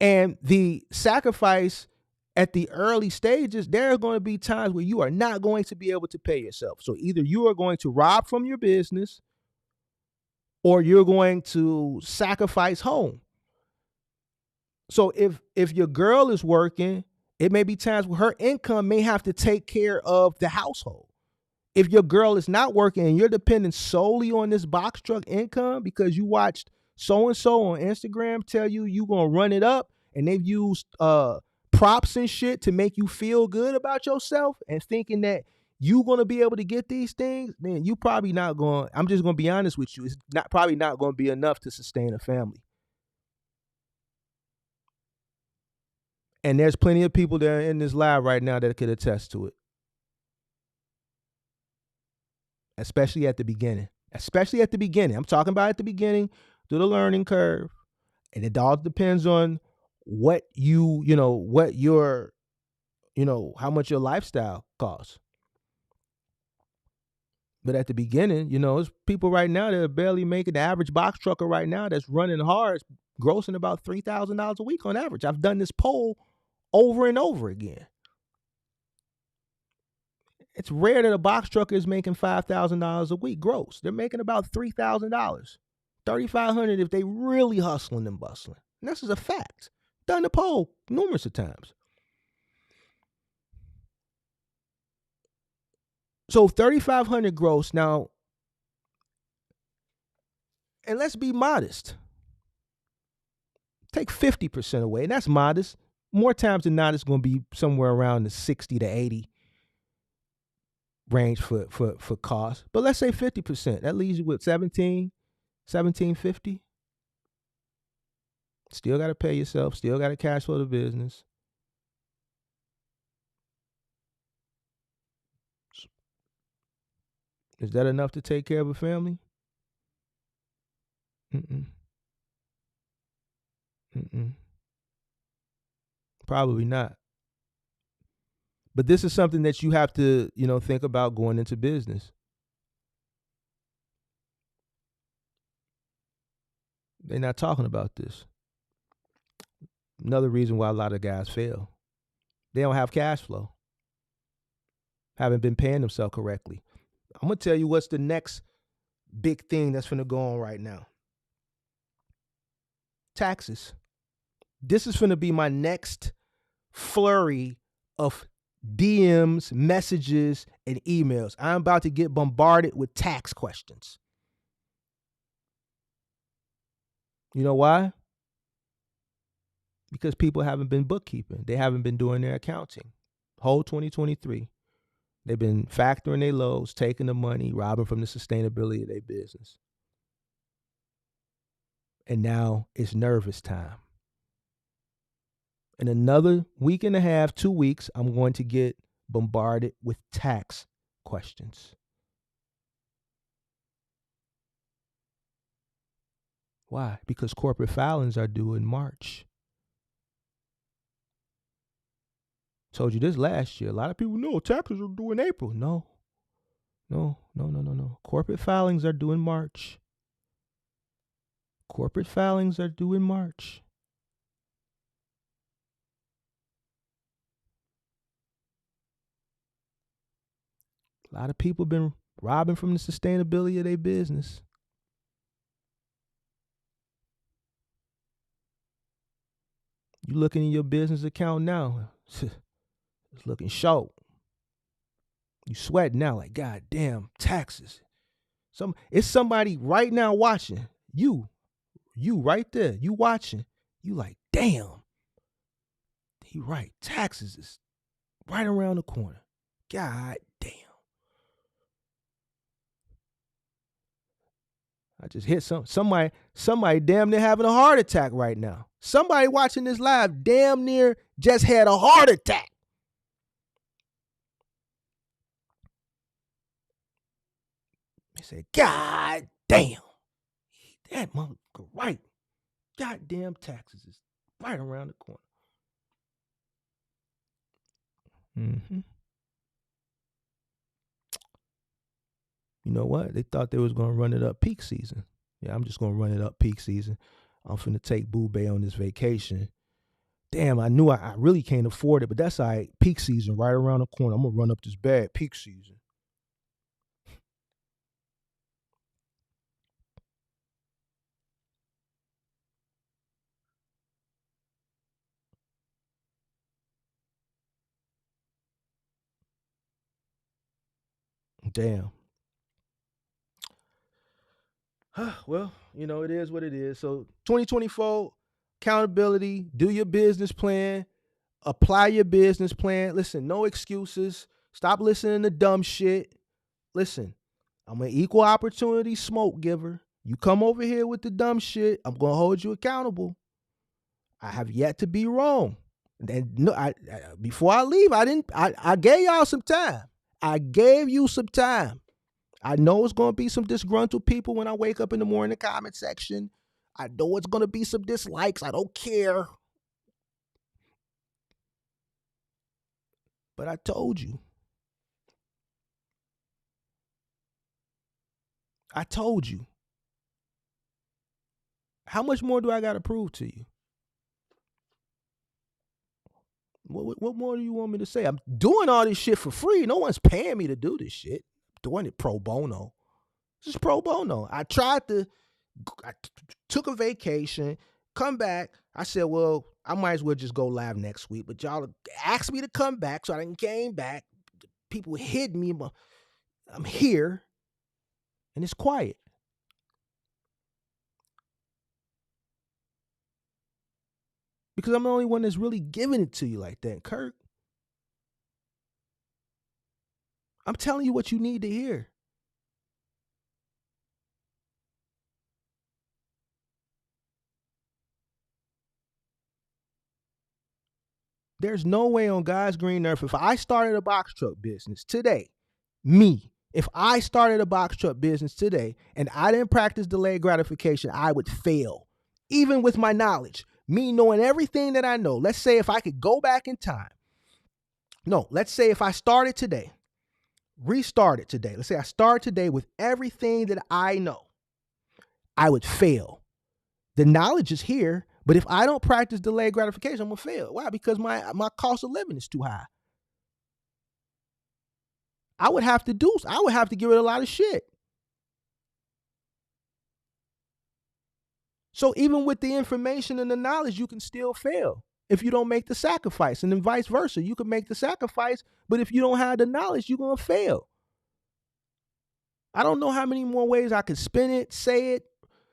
Speaker 2: and the sacrifice at the early stages, there are going to be times where you are not going to be able to pay yourself. So either you are going to rob from your business, or you're going to sacrifice home. So if your girl is working, it may be times where her income may have to take care of the household. If your girl is not working and you're depending solely on this box truck income because you watched so-and-so on Instagram tell you you're going to run it up, and they've used props and shit to make you feel good about yourself and thinking that you're going to be able to get these things, then you probably not going, I'm just going to be honest with you, it's probably not going to be enough to sustain a family. And there's plenty of people that are in this live right now that could attest to it. Especially at the beginning. I'm talking about at the beginning, through the learning curve. And it all depends on what how much your lifestyle costs. But at the beginning, there's people right now that are barely making, the average box trucker right now that's running hard, grossing about $3,000 a week on average. I've done this poll over and over again. It's rare that a box trucker is making $5,000 a week gross. They're making about $3,000, $3,500 if they really hustling and bustling. And this is a fact. Done the poll numerous of times. So $3,500 gross now, and let's be modest. Take 50% away, and that's modest. More times than not, it's going to be somewhere around the 60 to 80 range for cost. But let's say 50%. That leaves you with $1,750. Still got to pay yourself. Still got to cash flow the business. Is that enough to take care of a family? Probably not. But this is something that you have to, think about going into business. They're not talking about this. Another reason why a lot of guys fail. They don't have cash flow. Haven't been paying themselves correctly. I'm going to tell you what's the next big thing that's going to go on right now. Taxes. This is going to be my next flurry of DMs, messages, and emails. I'm about to get bombarded with tax questions. You know why? Because people haven't been bookkeeping. They haven't been doing their accounting. Whole 2023. They've been factoring their loads, taking the money, robbing from the sustainability of their business. And now it's nervous time. In another week and a half, 2 weeks, I'm going to get bombarded with tax questions. Why? Because corporate filings are due in March. Told you this last year. A lot of people know taxes are due in April. No. Corporate filings are due in March. Corporate filings are due in March. A lot of people been robbing from the sustainability of their business. You looking in your business account now. It's looking short. You sweating now like, God damn, taxes. It's somebody right now watching. You right there. You watching. You like, damn. He right. Taxes is right around the corner. God damn. I just hit somebody damn near having a heart attack right now. Somebody watching this live damn near just had a heart attack. They say, God damn. That motherfucker right. Goddamn taxes is right around the corner. Mm-hmm. You know what? They thought they was going to run it up peak season. Yeah, I'm just going to run it up peak season. I'm finna take Boo Bay on this vacation. Damn, I knew I really can't afford it, but that's all right. Peak season right around the corner. I'm going to run up this bag. Peak season. Damn. Well, it is what it is. So 2024, accountability, do your business plan, apply your business plan. Listen, no excuses. Stop listening to dumb shit. Listen, I'm an equal opportunity smoke giver. You come over here with the dumb shit, I'm going to hold you accountable. I have yet to be wrong. And no, before I leave, I gave y'all some time. I gave you some time. I know it's going to be some disgruntled people when I wake up in the morning in the comment section. I know it's going to be some dislikes. I don't care. But I told you. I told you. How much more do I got to prove to you? What more do you want me to say? I'm doing all this shit for free. No one's paying me to do this shit. I'm doing it pro bono. This is pro bono. I took a vacation, come back. I said, well, I might as well just go live next week. But y'all asked me to come back, so I didn't came back. People hid me. I'm here, and it's quiet. Because I'm the only one that's really giving it to you like that, Kirk. I'm telling you what you need to hear. There's no way on God's green earth, if I started a box truck business today, if I started a box truck business today and I didn't practice delayed gratification, I would fail. Even with my knowledge, me knowing everything that I know. Let's say if I could go back in time. No, let's say if I started today, restarted today. Let's say I start today with everything that I know. I would fail. The knowledge is here, but if I don't practice delayed gratification, I'm going to fail. Why? Because my cost of living is too high. I would have to get rid of a lot of shit. So even with the information and the knowledge, you can still fail if you don't make the sacrifice. And then vice versa. You can make the sacrifice, but if you don't have the knowledge, you're going to fail. I don't know how many more ways I could spin it, say it,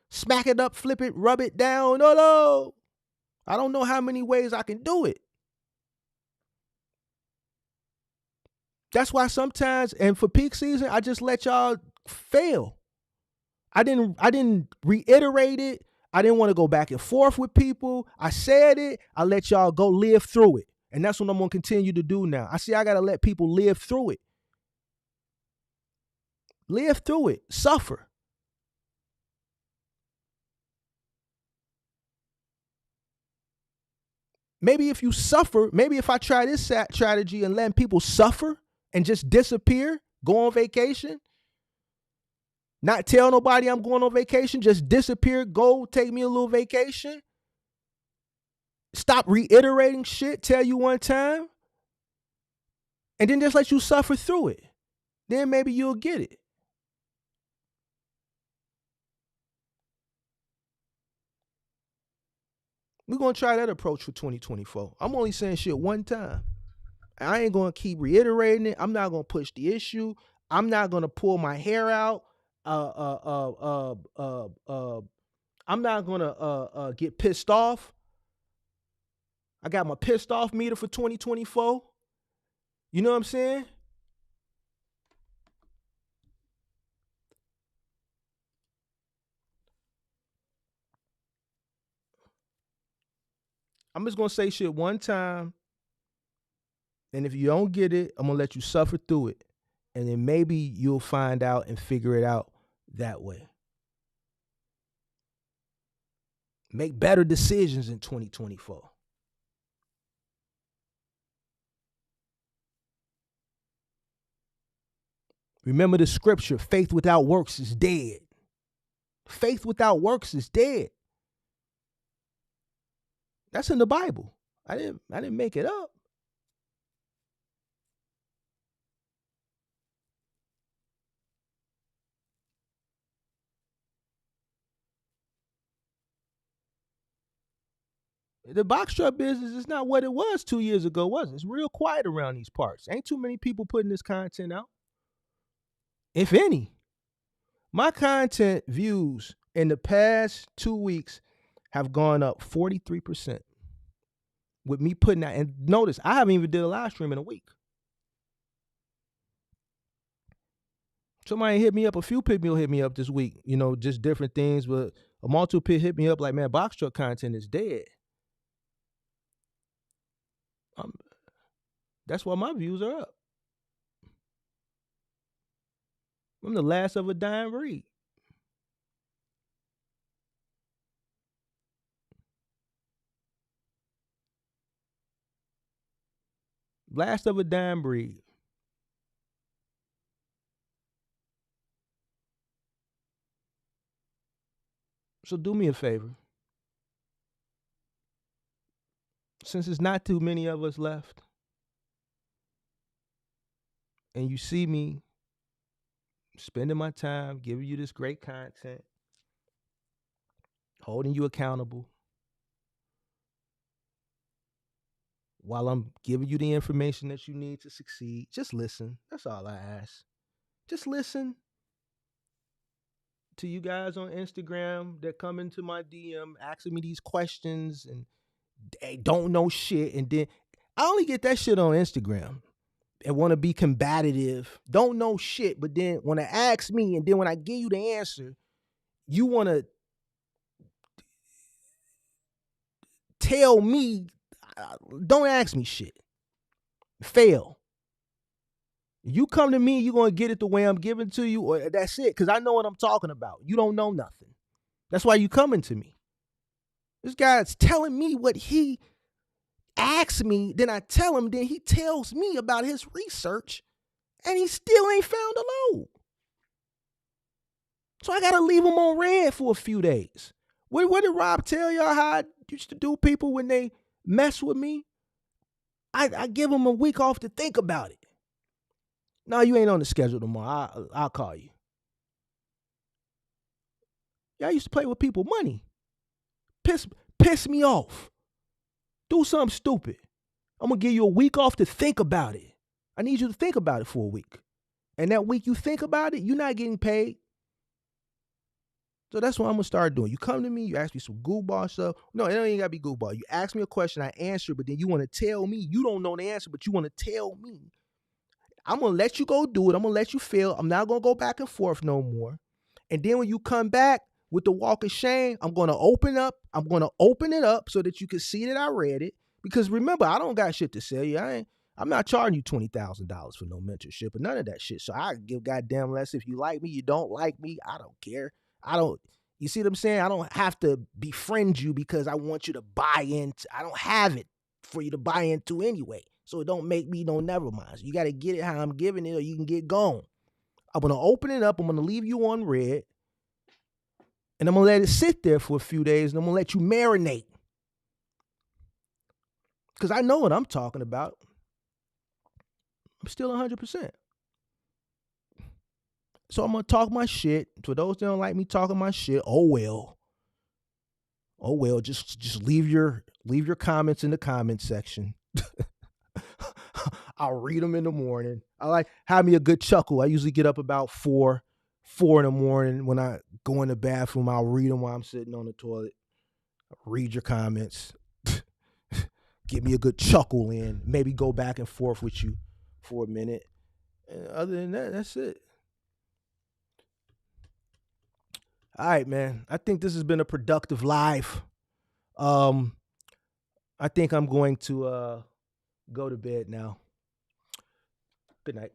Speaker 2: smack it up, flip it, rub it down. No. I don't know how many ways I can do it. That's why sometimes, and for peak season, I just let y'all fail. I didn't reiterate it. I didn't want to go back and forth with people. I said it. I let y'all go live through it. And that's what I'm going to continue to do now. I got to let people live through it. Live through it. Suffer. Maybe if you suffer, maybe if I try this strategy and letting people suffer and just disappear, go on vacation, not tell nobody I'm going on vacation, just disappear, go take me a little vacation, stop reiterating shit, tell you one time, and then just let you suffer through it. Then maybe you'll get it. We're going to try that approach for 2024. I'm only saying shit one time. I ain't gonna keep reiterating it. I'm not gonna push the issue. I'm not gonna pull my hair out. I'm not gonna get pissed off. I got my pissed off meter for 2024. You know what I'm saying? I'm just gonna say shit one time, and if you don't get it, I'm gonna let you suffer through it, and then maybe you'll find out and figure it out that way. Make better decisions in 2024. Remember the scripture, faith without works is dead. Faith without works is dead. That's in the Bible. I didn't make it up. The box truck business is not what it was 2 years ago, was it? It's real quiet around these parts. Ain't too many people putting this content out. If any. My content views in the past 2 weeks have gone up 43%. With me putting out, and notice, I haven't even did a live stream in a week. Somebody hit me up, a few people hit me up this week, just different things, but a multiple hit me up like, man, box truck content is dead. That's why my views are up. I'm the last of a dying breed. Last of a dying breed. So do me a favor. Since there's not too many of us left, and you see me spending my time giving you this great content, holding you accountable, while I'm giving you the information that you need to succeed, just listen. That's all I ask. Just listen. To you guys on Instagram that come into my DM asking me these questions and they don't know shit, and then I only get that shit on Instagram and want to be combative, don't know shit, but then when I ask me and then when I give you the answer, you want to tell me, don't ask me shit. Fail. You come to me, you're going to get it the way I'm giving to you, or that's it, because I know what I'm talking about. You don't know nothing. That's why you coming to me. This guy's telling me what he asks me, then I tell him, then he tells me about his research, and he still ain't found a load. So I got to leave him on red for a few days. What did Rob tell y'all how I used to do people when they mess with me? I give them a week off to think about it. No, you ain't on the schedule tomorrow. I'll call you. Y'all used to play with people money. Piss me off. Do something stupid. I'm going to give you a week off to think about it. I need you to think about it for a week. And that week you think about it, you're not getting paid. So that's what I'm going to start doing. You come to me, you ask me some goofball stuff. No, it don't even got to be goofball. You ask me a question, I answer, but then you want to tell me. You don't know the answer, but you want to tell me. I'm going to let you go do it. I'm going to let you fail. I'm not going to go back and forth no more. And then when you come back with the walk of shame, I'm going to open it up so that you can see that I read it. Because remember, I don't got shit to sell you. I'm not charging you $20,000 for no mentorship or none of that shit. So I give goddamn less if you like me, you don't like me. I don't care. You see what I'm saying? I don't have to befriend you because I want you to buy into. I don't have it for you to buy into anyway. So it don't make me no never mind. So you got to get it how I'm giving it or you can get gone. I'm going to open it up. I'm going to leave you on red. And I'm going to let it sit there for a few days and I'm going to let you marinate. Because I know what I'm talking about. I'm still 100%. So I'm going to talk my shit. For those that don't like me talking my shit, oh well. Just leave your comments in the comment section. I'll read them in the morning. I like have me a good chuckle. I usually get up about 4 in the morning. When I go in the bathroom, I'll read them while I'm sitting on the toilet. Read your comments. Get me a good chuckle in. Maybe go back and forth with you for a minute. And other than that, that's it. All right, man. I think this has been a productive live. I think I'm going to go to bed now. Good night.